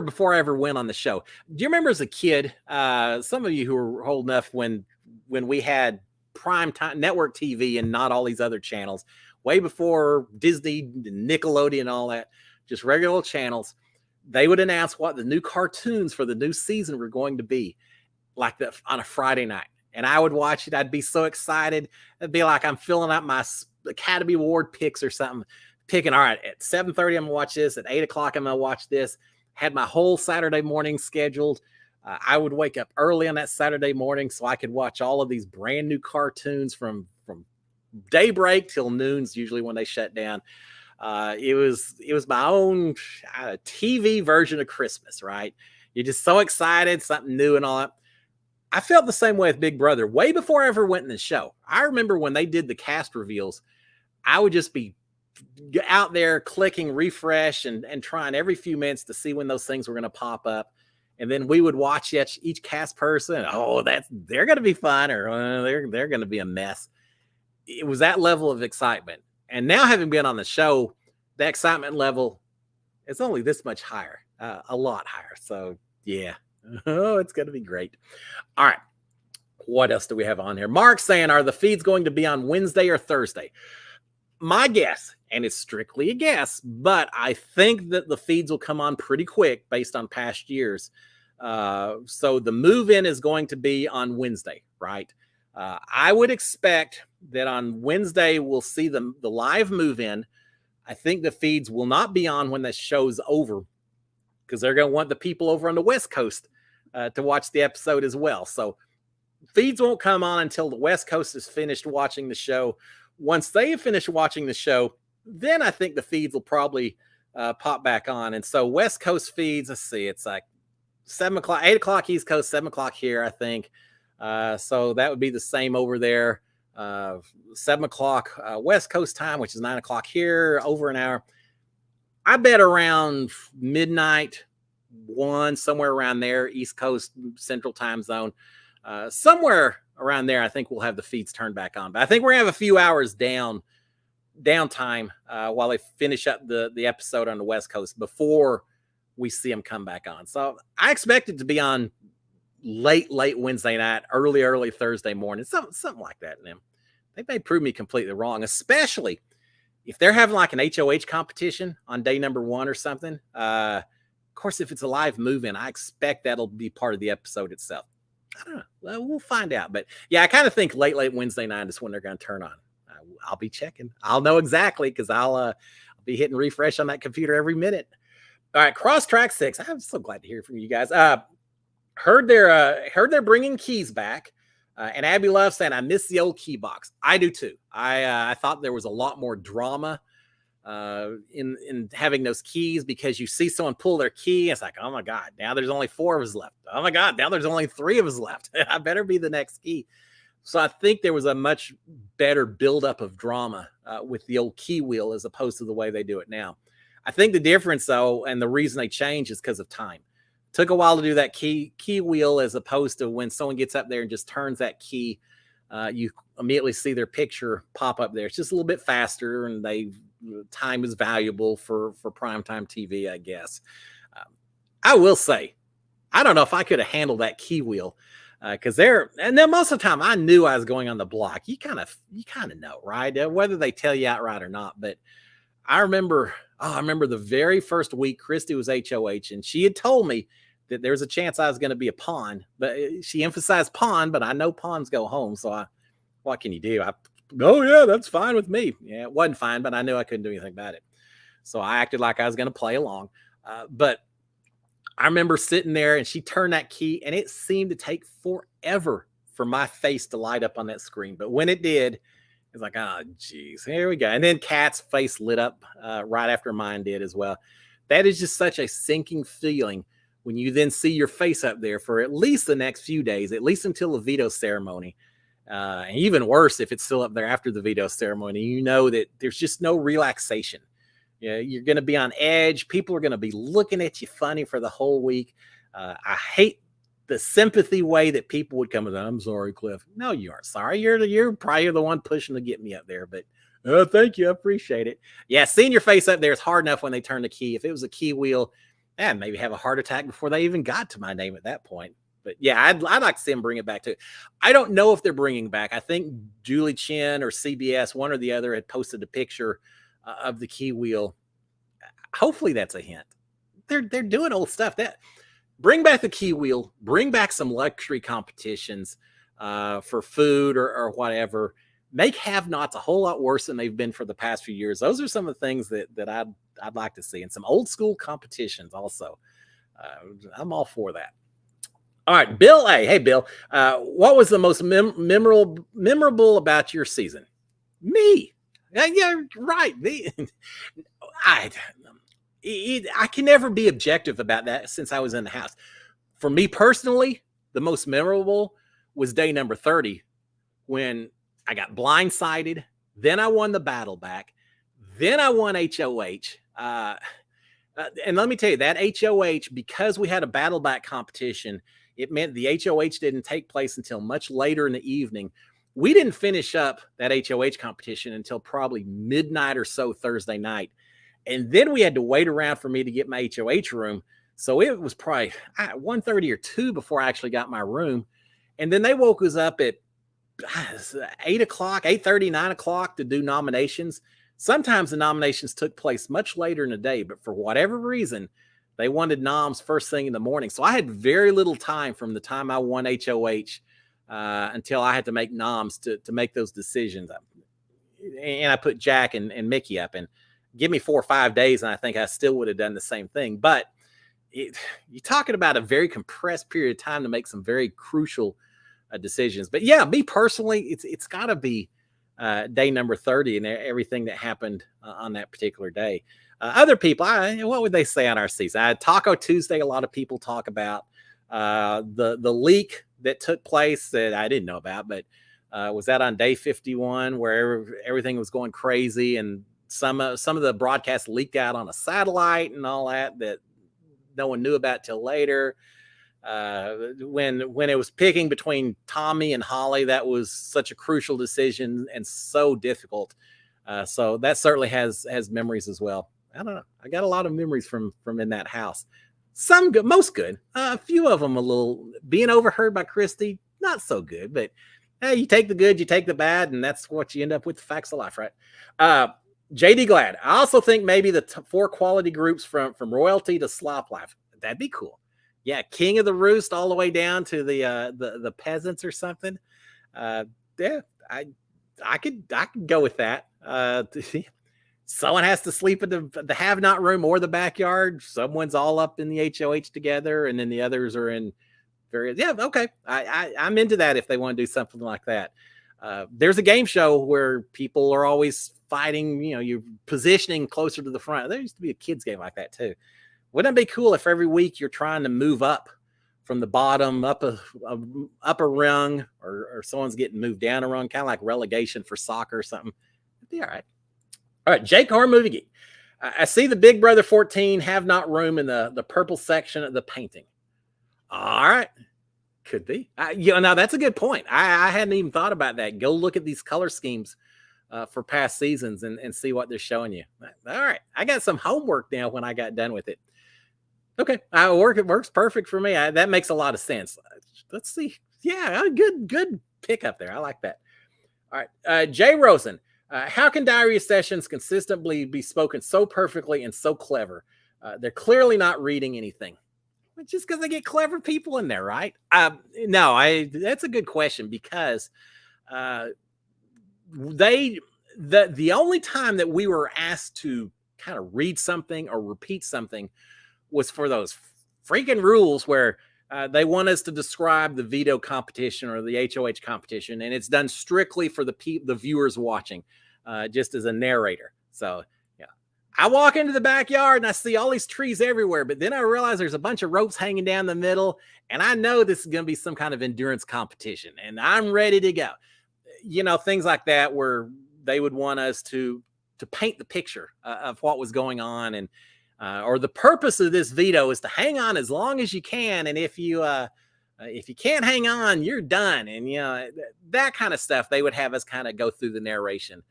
before I ever went on the show. Do you remember as a kid, some of you who were old enough when we had prime time network TV and not all these other channels, way before Disney, Nickelodeon, and all that, just regular old channels, they would announce what the new cartoons for the new season were going to be, like that on a Friday night. And I would watch it. I'd be so excited. It'd be like I'm filling out my Academy Award picks or something. Picking, all right, at 7:30, I'm going to watch this. At 8 o'clock, I'm going to watch this. Had my whole Saturday morning scheduled. I would wake up early on that Saturday morning so I could watch all of these brand new cartoons from daybreak till noon's usually when they shut down. It was my own TV version of Christmas, right? You're just so excited, something new and all that. I felt the same way with Big Brother way before I ever went in the show. I remember when they did the cast reveals, I would just be out there clicking refresh and trying every few minutes to see when those things were going to pop up. And then we would watch each cast person. Oh, they're going to be fun, or they're going to be a mess. It was that level of excitement. And now, having been on the show, the excitement level is only this much higher, a lot higher. So yeah, it's going to be great. All right. What else do we have on here? Mark saying, are the feeds going to be on Wednesday or Thursday? My guess, and it's strictly a guess, but I think that the feeds will come on pretty quick based on past years. So the move-in is going to be on Wednesday, right? I would expect that on Wednesday we'll see the live move-in. I think the feeds will not be on when the show's over because they're going to want the people over on the West Coast to watch the episode as well. So feeds won't come on until the West Coast is finished watching the show. Once they have finished watching the show, then I think the feeds will probably pop back on. And so West Coast feeds, let's see, it's like 7 o'clock, 8 o'clock East Coast, 7 o'clock here, I think. So that would be the same over there. 7 o'clock West Coast time, which is 9 o'clock here, over an hour. I bet around midnight, 1, somewhere around there, East Coast Central Time Zone. somewhere around there, I think we'll have the feeds turned back on. But I think we're gonna have a few hours downtime while they finish up the episode on the West Coast before we see them come back on. So I expect it to be on late Wednesday night, early Thursday morning, something like that. And they may prove me completely wrong, especially if they're having like an HOH competition on day number 1 or something. Of course, if it's a live move-in, I expect that'll be part of the episode itself. I don't know. Well, we'll find out. But yeah, I kind of think late Wednesday night is when they're going to turn on. I'll be checking. I'll know exactly because I'll be hitting refresh on that computer every minute. All right, Cross Track 6. I'm so glad to hear from you guys. Heard they're bringing keys back, and Abby Love saying I miss the old key box. I do too. I thought there was a lot more drama in having those keys because you see someone pull their key. It's like, oh my God, now there's only 4 of us left. Oh my God, now there's only 3 of us left. I better be the next key. So I think there was a much better buildup of drama with the old key wheel as opposed to the way they do it now. I think the difference, though, and the reason they changed is because of time. It took a while to do that key wheel as opposed to when someone gets up there and just turns that key, you immediately see their picture pop up there. It's just a little bit faster, and time is valuable for primetime TV, I guess. I will say, I don't know if I could have handled that key wheel. Because and then most of the time I knew I was going on the block. You kind of know, right? Whether they tell you outright or not. But I remember the very first week Christy was HOH, and she had told me that there was a chance I was going to be a pawn. But she emphasized pawn, but I know pawns go home. So what can you do? Oh yeah, that's fine with me. Yeah, it wasn't fine, but I knew I couldn't do anything about it. So I acted like I was going to play along. But I remember sitting there and she turned that key and it seemed to take forever for my face to light up on that screen. But when it did, it's like, oh, geez, here we go. And then Kat's face lit up right after mine did as well. That is just such a sinking feeling when you then see your face up there for at least the next few days, at least until the veto ceremony. And even worse, if it's still up there after the veto ceremony, you know that there's just no relaxation. Yeah, you're going to be on edge. People are going to be looking at you funny for the whole week. I hate the sympathy way that people would come with. I'm sorry, Cliff. No, you aren't sorry. You're probably the one pushing to get me up there. But thank you. I appreciate it. Yeah, seeing your face up there is hard enough when they turn the key. If it was a key wheel, maybe have a heart attack before they even got to my name at that point. But yeah, I'd like to see them bring it back too. I don't know if they're bringing back. I think Julie Chen or CBS, one or the other, had posted a picture of the key wheel. Hopefully that's a hint. They're doing old stuff. That bring back the key wheel, bring back some luxury competitions for food or whatever. Make have-nots a whole lot worse than they've been for the past few years. Those are some of the things that I'd like to see, and some old school competitions also. I'm all for that. All right, Bill A. Hey, Bill. What was the most memorable about your season? Me. Yeah, right. I can never be objective about that since I was in the house. For me personally, the most memorable was day number 30 when I got blindsided. Then I won the battle back. Then I won HOH. And let me tell you, that HOH, because we had a battle back competition, it meant the HOH didn't take place until much later in the evening. We didn't finish up that HOH competition until probably midnight or so Thursday night. And then we had to wait around for me to get my HOH room. So it was probably 1:30 or 2 before I actually got my room. And then they woke us up at 8 o'clock, 8:30, 9 o'clock to do nominations. Sometimes the nominations took place much later in the day, but for whatever reason, they wanted noms first thing in the morning. So I had very little time from the time I won HOH until I had to make noms to make those decisions. And I put Jack and Mickey up, and give me 4 or 5 days, and I think I still would have done the same thing. But you're talking about a very compressed period of time to make some very crucial decisions. But yeah, me personally, it's got to be day number 30 and everything that happened on that particular day. Other people, what would they say on our season? Taco Tuesday, a lot of people talk about the leak that took place that I didn't know about, but was that on day 51 where everything was going crazy and some of the broadcasts leaked out on a satellite and all that no one knew about till later. When it was picking between Tommy and Holly, that was such a crucial decision and so difficult. So that certainly has memories as well. I don't know. I got a lot of memories from in that house. Some good, most good. A few of them a little being overheard by Christy, not so good. But hey, you take the good, you take the bad, and that's what you end up with. The facts of life, right? JD Glad. I also think maybe the 4 quality groups from royalty to slop life. That'd be cool. Yeah, King of the Roost all the way down to the peasants or something. Yeah, I could go with that. Someone has to sleep in the have not room or the backyard. Someone's all up in the HOH together, and then the others are in various. Yeah, okay. I'm into that if they want to do something like that. There's a game show where people are always fighting. You're positioning closer to the front. There used to be a kids game like that too. Wouldn't it be cool if every week you're trying to move up from the bottom up a rung, or someone's getting moved down a rung, kind of like relegation for soccer or something? It'd be all right. All right, Jake Horror Movie Geek. I see the Big Brother 14 have not room in the purple section of the painting. All right. Could be. Now that's a good point. I hadn't even thought about that. Go look at these color schemes for past seasons and see what they're showing you. All right. I got some homework now when I got done with it. Okay. It works perfect for me. That makes a lot of sense. Let's see. Yeah, good pick up there. I like that. All right. Jay Rosen. How can diary sessions consistently be spoken so perfectly and so clever? They're clearly not reading anything. Just because they get clever people in there, right? No, that's a good question, because the only time that we were asked to kind of read something or repeat something was for those freaking rules where they want us to describe the veto competition or the HOH competition, and it's done strictly for the viewers watching, just as a narrator. So yeah, I walk into the backyard and I see all these trees everywhere, but then I realize there's a bunch of ropes hanging down the middle, and I know this is going to be some kind of endurance competition, and I'm ready to go. Things like that, where they would want us to paint the picture of what was going on, and or the purpose of this veto is to hang on as long as you can, and if you can't hang on, you're done, and that kind of stuff. They would have us kind of go through the narration,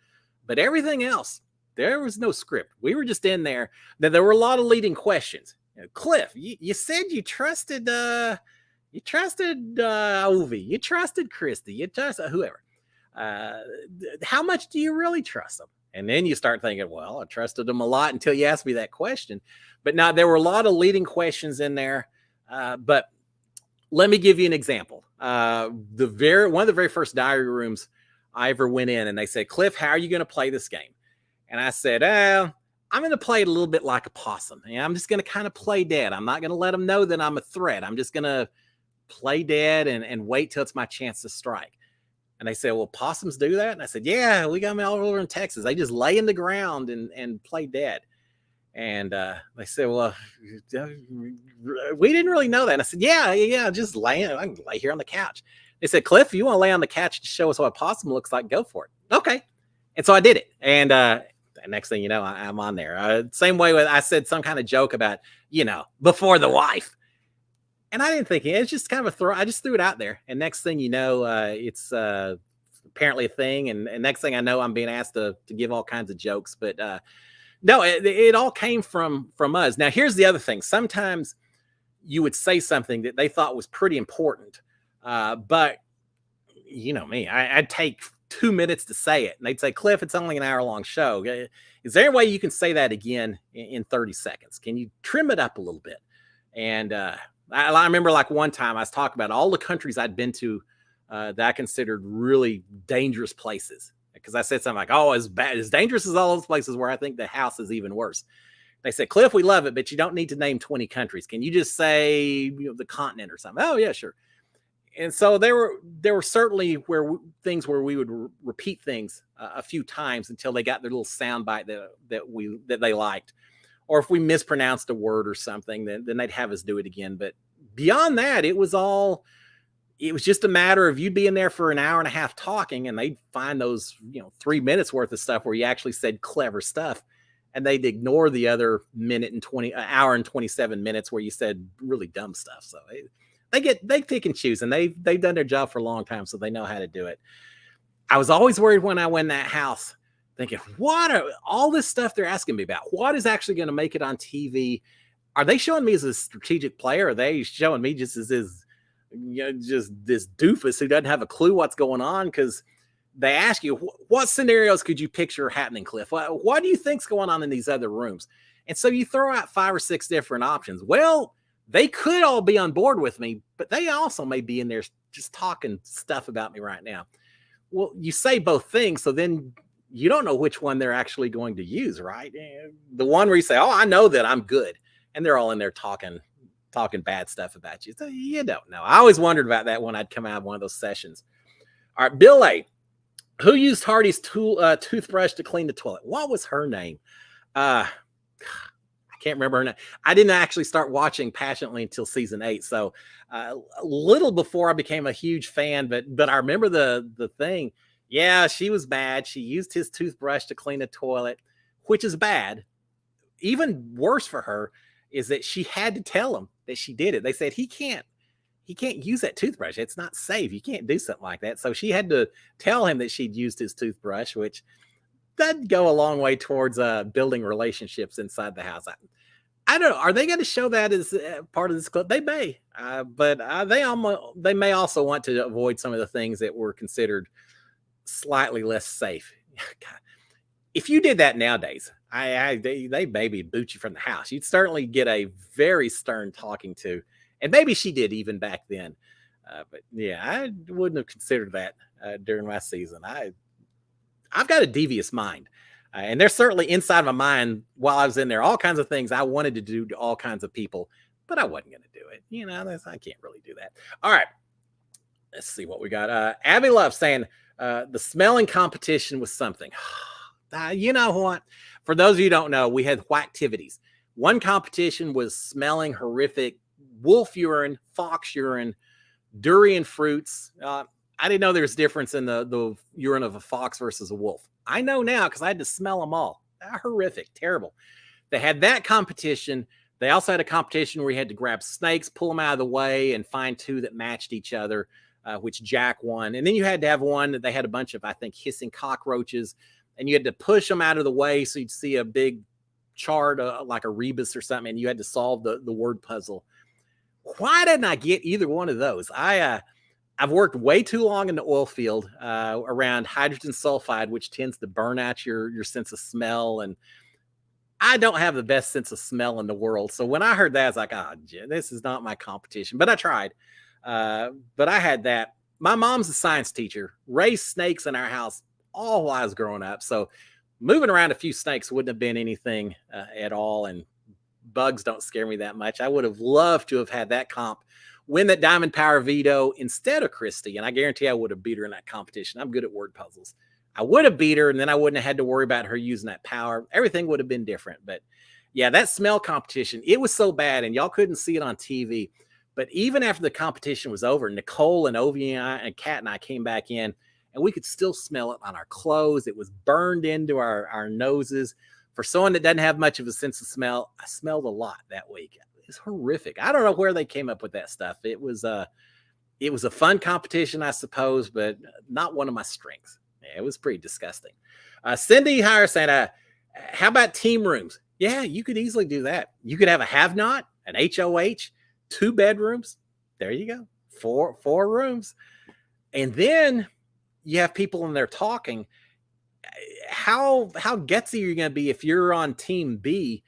but everything else, there was no script. We were just in there. Then there were a lot of leading questions. Cliff, you said you trusted Ovi, you trusted Christy, you trusted whoever. How much do you really trust them? And then you start thinking, well, I trusted them a lot until you asked me that question. But now there were a lot of leading questions in there. But let me give you an example. One of the very first diary rooms I ever went in, and they said, Cliff, how are you going to play this game? And I said, I'm going to play it a little bit like a possum. I'm just going to kind of play dead. I'm not going to let them know that I'm a threat. I'm just going to play dead and wait till it's my chance to strike. And they said, well, possums do that? And I said, yeah, we got them all over in Texas. They just lay in the ground and play dead. And they said, well, we didn't really know that. And I said, yeah, just I can lay here on the couch. They said, Cliff, you want to lay on the couch to show us what a possum looks like? Go for it. Okay. And so I did it. And next thing you know, I'm on there. Same way I said some kind of joke about, before the wife. And I didn't think it's just kind of a throw. I just threw it out there. And next thing you know, it's apparently a thing. And next thing I know, I'm being asked to give all kinds of jokes. But no, it all came from us. Now, here's the other thing. Sometimes you would say something that they thought was pretty important. But you know me, I'd take 2 minutes to say it. And they'd say, Cliff, it's only an hour-long show. Is there any way you can say that again in 30 seconds? Can you trim it up a little bit? And I remember like one time I was talking about all the countries I'd been to that I considered really dangerous places. Because I said something like, oh, as dangerous as all those places where I think the house is even worse. They said, Cliff, we love it, but you don't need to name 20 countries. Can you just say the continent or something? Oh, yeah, sure. And so there were certainly things where we would repeat things a few times until they got their little soundbite that they liked. Or if we mispronounced a word or something, then they'd have us do it again. But beyond that, it was just a matter of you'd be in there for an hour and a half talking, and they'd find those 3 minutes worth of stuff where you actually said clever stuff, and they'd ignore the other hour and 27 minutes where you said really dumb stuff. So they pick and choose, and they've done their job for a long time, so they know how to do it. I was always worried when I went in that house, thinking, what are all this stuff they're asking me about? What is actually going to make it on TV? Are they showing me as a strategic player? Or are they showing me just as this, just this doofus who doesn't have a clue what's going on? Because they ask you, what scenarios could you picture happening, Cliff? What do you think's going on in these other rooms? And so you throw out 5 or 6 different options. Well, they could all be on board with me, but they also may be in there just talking stuff about me right now. Well, you say both things, so then you don't know which one they're actually going to use, right? The one where you say, oh, I know that I'm good, and they're all in there talking bad stuff about you. So you don't know. I always wondered about that when I'd come out of one of those sessions. All right, Bill A., who used Hardy's toothbrush to clean the toilet? What was her name? I can't remember her name. I didn't actually start watching passionately until season 8. So a little before I became a huge fan, but I remember the thing. Yeah, she was bad. She used his toothbrush to clean the toilet, which is bad. Even worse for her is that she had to tell him that she did it. They said he can't use that toothbrush. It's not safe. You can't do something like that. So she had to tell him that she'd used his toothbrush, which doesn't go a long way towards building relationships inside the house. I don't know. Are they going to show that as part of this clip? They may, but they may also want to avoid some of the things that were considered slightly less safe. God, if you did that nowadays, they maybe boot you from the house. You'd certainly get a very stern talking to, and maybe she did even back then. But yeah, I wouldn't have considered that during my season. I've got a devious mind. And there's certainly inside my mind while I was in there, all kinds of things I wanted to do to all kinds of people, but I wasn't going to do it. I can't really do that. All right. Let's see what we got. Abby Love saying the smelling competition was something. You know what? For those of you who don't know, we had whacktivities. One competition was smelling horrific wolf urine, fox urine, durian fruits. I didn't know there's difference in the urine of a fox versus a wolf. I know now because I had to smell them all. Horrific, terrible. They had that competition. They also had a competition where you had to grab snakes, pull them out of the way, and find 2 that matched each other, which Jack won. And then you had to have one that they had a bunch of, I think, hissing cockroaches, and you had to push them out of the way so you'd see a big chart like a rebus or something, and you had to solve the word puzzle. Why didn't I get either one of those? I've worked way too long in the oil field around hydrogen sulfide, which tends to burn out your sense of smell. And I don't have the best sense of smell in the world. So when I heard that, I was like, this is not my competition. But I tried. But I had that. My mom's a science teacher, raised snakes in our house all while I was growing up. So moving around a few snakes wouldn't have been anything at all. And bugs don't scare me that much. I would have loved to have had that comp win that Diamond Power veto instead of Christy. And I guarantee I would have beat her in that competition. I'm good at word puzzles. I would have beat her, and then I wouldn't have had to worry about her using that power. Everything would have been different. But yeah, that smell competition, it was so bad, and y'all couldn't see it on TV. But even after the competition was over, Nicole and Ovi and Kat and I came back in, and we could still smell it on our clothes. It was burned into our noses. For someone that doesn't have much of a sense of smell, I smelled a lot that week. It's horrific. I don't know where they came up with that stuff. It was a fun competition, I suppose, but not one of my strengths. Yeah, it was pretty disgusting. Cindy Hire saying, how about team rooms? Yeah, you could easily do that. You could have a have-not, an HOH, 2 bedrooms. There you go. Four rooms. And then you have people in there talking. How gutsy are you going to be if you're on team B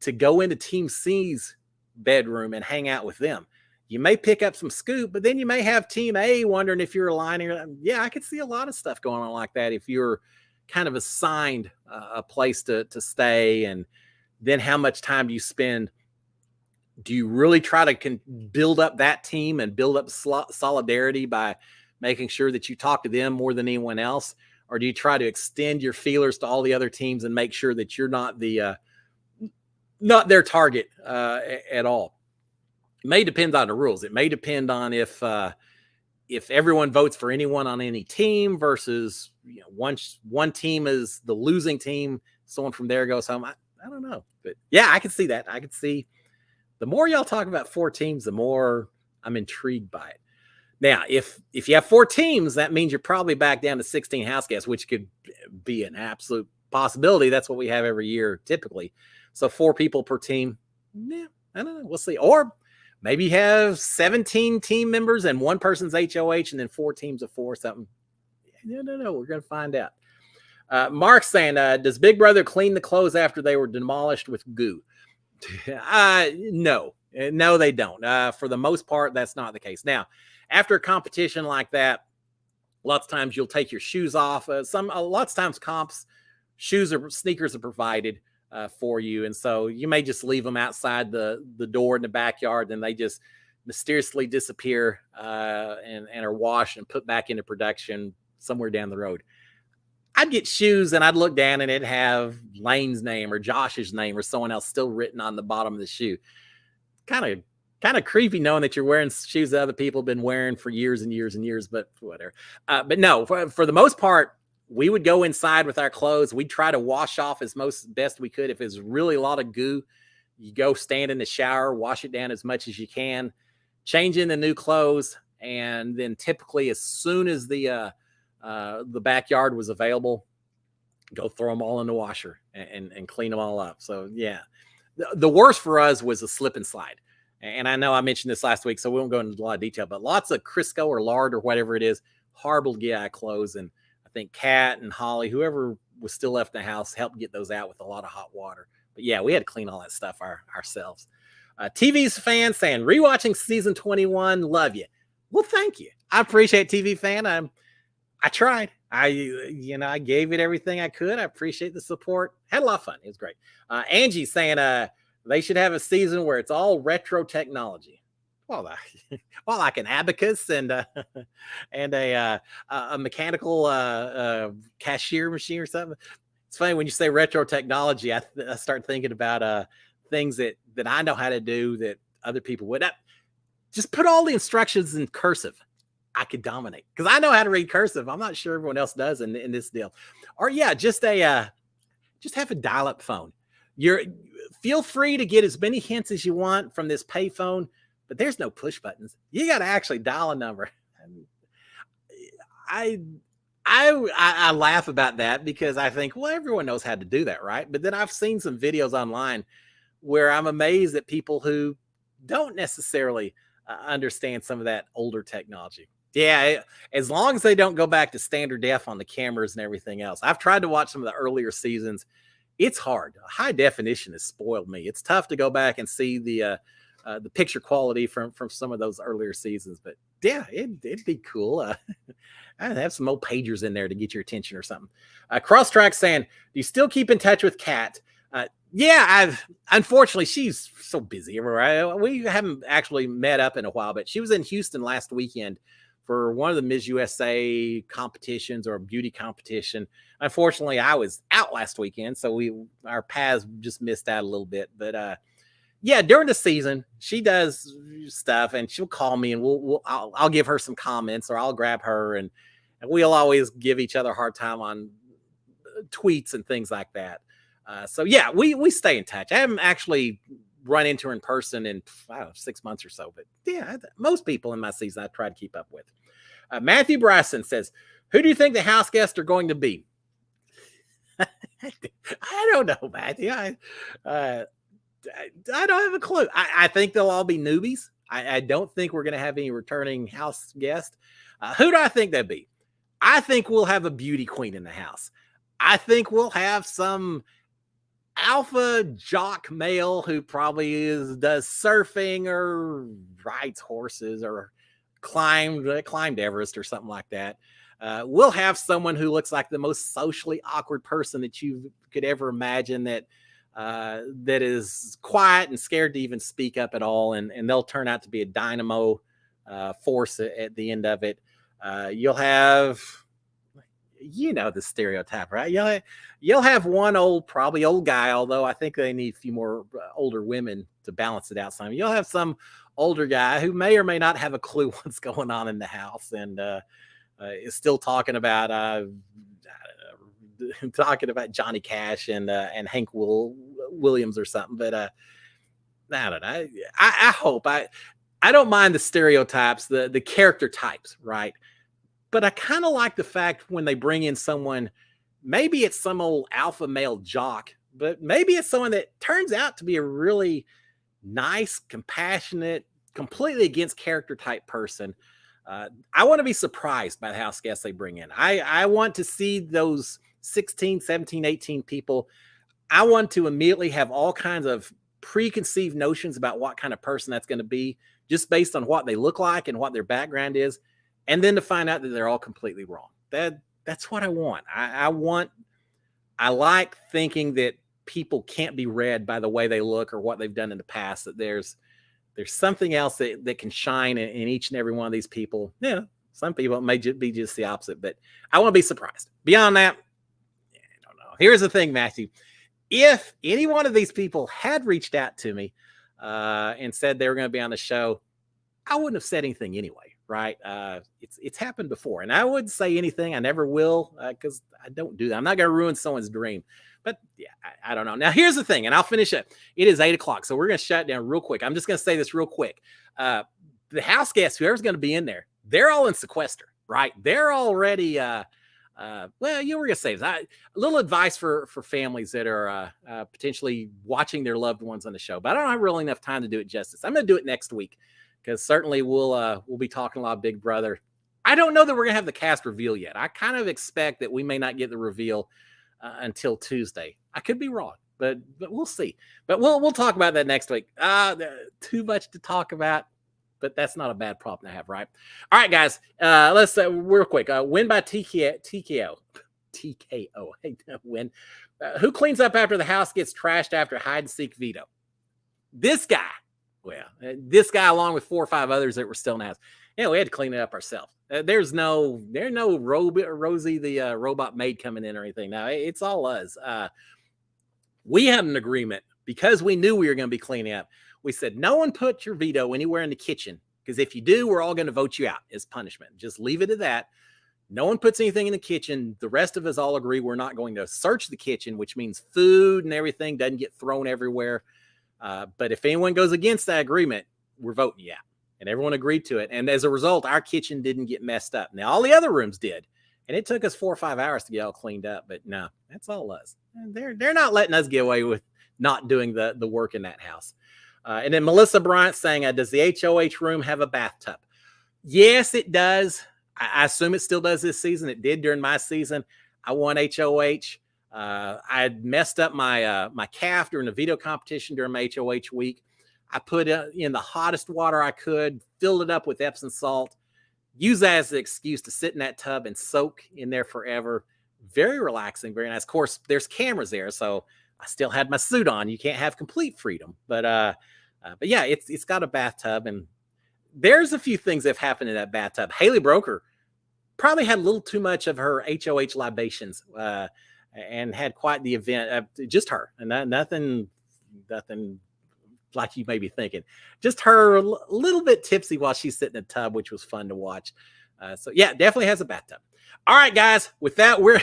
to go into team C's bedroom and hang out with them? You may pick up some scoop, but then you may have team A wondering if you're aligning. Yeah, I could see a lot of stuff going on like that if you're kind of assigned a place to stay. And then how much time do you spend? Do you really try to build up that team and build up solidarity by making sure that you talk to them more than anyone else? Or do you try to extend your feelers to all the other teams and make sure that you're not not their target at all? It may depend on the rules. It may depend on if everyone votes for anyone on any team versus one team is the losing team. Someone from there goes home. I don't know, but yeah, I can see that. I can see the more y'all talk about 4 teams, the more I'm intrigued by it. Now, if you have 4 teams, that means you're probably back down to 16 house guests, which could be an absolute possibility. That's what we have every year typically. So 4 people per team. Yeah, I don't know. We'll see. Or maybe you have 17 team members and one person's HOH and then 4 teams of 4 something. No. We're going to find out. Mark's saying, does Big Brother clean the clothes after they were demolished with goo? No, they don't. For the most part, that's not the case. Now, after a competition like that, lots of times you'll take your shoes off. Lots of times comps, sneakers are provided for you. And so you may just leave them outside the door in the backyard and they just mysteriously disappear and are washed and put back into production somewhere down the road. I'd get shoes and I'd look down and it'd have Lane's name or Josh's name or someone else still written on the bottom of the shoe. Kind of creepy knowing that you're wearing shoes that other people have been wearing for years and years and years, but whatever. But no, for the most part, we would go inside with our clothes. We'd try to wash off best we could. If it's really a lot of goo, you go stand in the shower, wash it down as much as you can, change in the new clothes, and then typically as soon as the backyard was available, go throw them all in the washer and clean them all up. So yeah, the worst for us was a slip and slide. And I know I mentioned this last week, so we won't go into a lot of detail, but lots of Crisco or lard or whatever it is, horrible to get out of clothes. And I think Kat and Holly, whoever was still left in the house, helped get those out with a lot of hot water. But yeah, we had to clean all that stuff ourselves. TV's fan saying, rewatching season 21, love you. Well, thank you. I appreciate TV fan. I tried. I gave it everything I could. I appreciate the support. Had a lot of fun. It was great. Angie saying they should have a season where it's all retro technology. Well, like an abacus and a mechanical cashier machine or something. It's funny when you say retro technology, I start thinking about things that I know how to do that other people would. Just put all the instructions in cursive. I could dominate because I know how to read cursive. I'm not sure everyone else does in this deal. Or yeah, just have a dial-up phone. Feel free to get as many hints as you want from this pay phone, but there's no push buttons. You got to actually dial a number. I laugh about that because I think, well, everyone knows how to do that, right? But then I've seen some videos online where I'm amazed at people who don't necessarily understand some of that older technology. Yeah, as long as they don't go back to standard def on the cameras and everything else. I've tried to watch some of the earlier seasons. It's hard. High definition has spoiled me. It's tough to go back and see the picture quality from some of those earlier seasons. But yeah, it'd be cool. I'd have some old pagers in there to get your attention or something. Crosstrack saying, do you still keep in touch with Kat? Yeah, unfortunately, she's so busy. Right? We haven't actually met up in a while, but she was in Houston last weekend for one of the Miss USA competitions or a beauty competition. Unfortunately, I was out last weekend, so our paths just missed out a little bit. But yeah, during the season, she does stuff, and she'll call me, and I'll give her some comments, or I'll grab her, and we'll always give each other a hard time on tweets and things like that. So yeah, we stay in touch. I haven't actually run into her in person in 6 months or so, but yeah, most people in my season I try to keep up with. Matthew Bryson says, who do you think the house guests are going to be? I don't know, Matthew. I don't have a clue. I think they'll all be newbies. I don't think we're going to have any returning house guests. Who do I think that'd be? I think we'll have a beauty queen in the house. I think we'll have some alpha jock male who probably does surfing or rides horses or climbed Everest or something like that. We'll have someone who looks like the most socially awkward person that you could ever imagine, that is quiet and scared to even speak up at all, and they'll turn out to be a dynamo force at the end of it. You'll have, the stereotype, right? You'll have one probably old guy, although I think they need a few more older women to balance it out some. You'll have some older guy who may or may not have a clue what's going on in the house, and is still talking about Johnny Cash and Hank Williams or something. But I don't know. I hope I don't mind the stereotypes, the character types, right? But I kind of like the fact when they bring in someone, maybe it's some old alpha male jock, but maybe it's someone that turns out to be a really nice, compassionate, completely against character type person. I want to be surprised by the house guests they bring in. I want to see those 16, 17, 18 people. I want to immediately have all kinds of preconceived notions about what kind of person that's going to be just based on what they look like and what their background is. And then to find out that they're all completely wrong. That's what I want. I like thinking that people can't be read by the way they look or what they've done in the past, that there's something else that can shine in each and every one of these people. Yeah, some people may be just the opposite, but I want to be surprised. Beyond that, I don't know. Here's the thing, Matthew. If any one of these people had reached out to me and said they were going to be on the show, I wouldn't have said anything anyway, right? It's happened before, and I wouldn't say anything. I never will because I don't do that. I'm not going to ruin someone's dream. But yeah, I don't know. Now, here's the thing, and I'll finish it. It is 8 o'clock, so we're going to shut down real quick. I'm just going to say this real quick. The house guests, whoever's going to be in there, they're all in sequester, right? They're already, well, you were going to say this. A little advice for families that are potentially watching their loved ones on the show, but I don't have really enough time to do it justice. I'm going to do it next week because certainly we'll be talking a lot of Big Brother. I don't know that we're going to have the cast reveal yet. I kind of expect that we may not get the reveal until Tuesday. I could be wrong, but we'll see. But we'll talk about that next week. Too much to talk about, but that's not a bad problem to have, right? All right, guys. Let's real quick. Win by TKO. Hey, win. Who cleans up after the house gets trashed after hide and seek veto? This guy. Well, this guy along with 4 or 5 others that were still in the house. Yeah, we had to clean it up ourselves. There's no Rosie the robot maid coming in or anything. Now it's all us. We had an agreement because we knew we were going to be cleaning up. We said no one put your veto anywhere in the kitchen because if you do, we're all going to vote you out as punishment. Just leave it at that. No one puts anything in the kitchen. The rest of us all agree we're not going to search the kitchen, which means food and everything doesn't get thrown everywhere. But if anyone goes against that agreement, we're voting you out. And everyone agreed to it. And as a result, our kitchen didn't get messed up. Now, all the other rooms did. And it took us 4 or 5 hours to get all cleaned up. But no, that's all us. And they're not letting us get away with not doing the work in that house. And then Melissa Bryant saying, does the HOH room have a bathtub? Yes, it does. I assume it still does this season. It did during my season. I won HOH. I had messed up my calf during the veto competition during my HOH week. I put it in the hottest water I could, filled it up with Epsom salt, use that as an excuse to sit in that tub and soak in there forever. Very relaxing, very nice. Of course, there's cameras there, so I still had my suit on. You can't have complete freedom, but yeah, it's got a bathtub, and there's a few things that have happened in that bathtub. Haley Broker probably had a little too much of her HOH libations and had quite the event. Just her, and nothing like you may be thinking. Just her a little bit tipsy while she's sitting in the tub, which was fun to watch. So yeah, definitely has a bathtub. All right, guys, with that, we're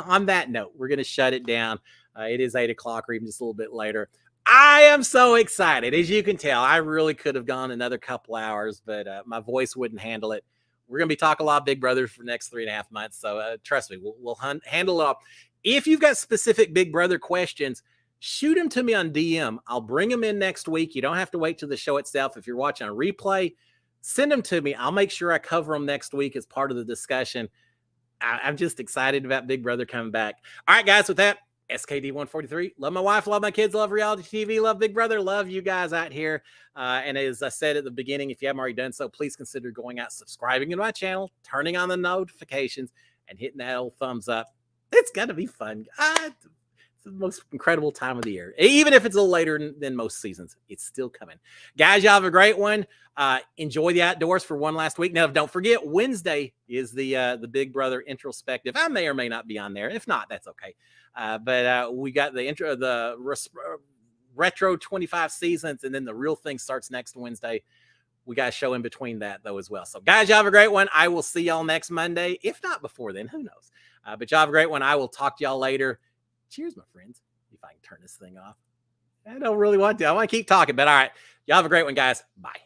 on that note, we're going to shut it down. It is 8 o'clock or even just a little bit later. I am so excited. As you can tell, I really could have gone another couple hours, but my voice wouldn't handle it. We're going to be talking a lot of Big Brother for the next 3.5 months. So trust me, we'll handle it up. If you've got specific Big Brother questions, shoot them to me on DM. I'll bring them in next week. You don't have to wait till the show itself. If you're watching a replay, send them to me. I'll make sure I cover them next week as part of the discussion. I'm just excited about Big Brother coming back. All right, guys, with that, SKD143. Love my wife, love my kids, love reality TV, love Big Brother, love you guys out here. And as I said at the beginning, if you haven't already done so, please consider going out, subscribing to my channel, turning on the notifications, and hitting that old thumbs up. It's going to be fun. It's the most incredible time of the year. Even if it's a little later than most seasons, it's still coming. Guys, y'all have a great one. Enjoy the outdoors for one last week. Now, don't forget, Wednesday is the Big Brother introspective. I may or may not be on there. If not, that's okay. But we got the retro 25 seasons, and then the real thing starts next Wednesday. We got a show in between that, though, as well. So, guys, y'all have a great one. I will see y'all next Monday. If not before then, who knows? But y'all have a great one. I will talk to y'all later. Cheers, my friends. If I can turn this thing off. I don't really want to. I want to keep talking, but all right. Y'all have a great one, guys. Bye.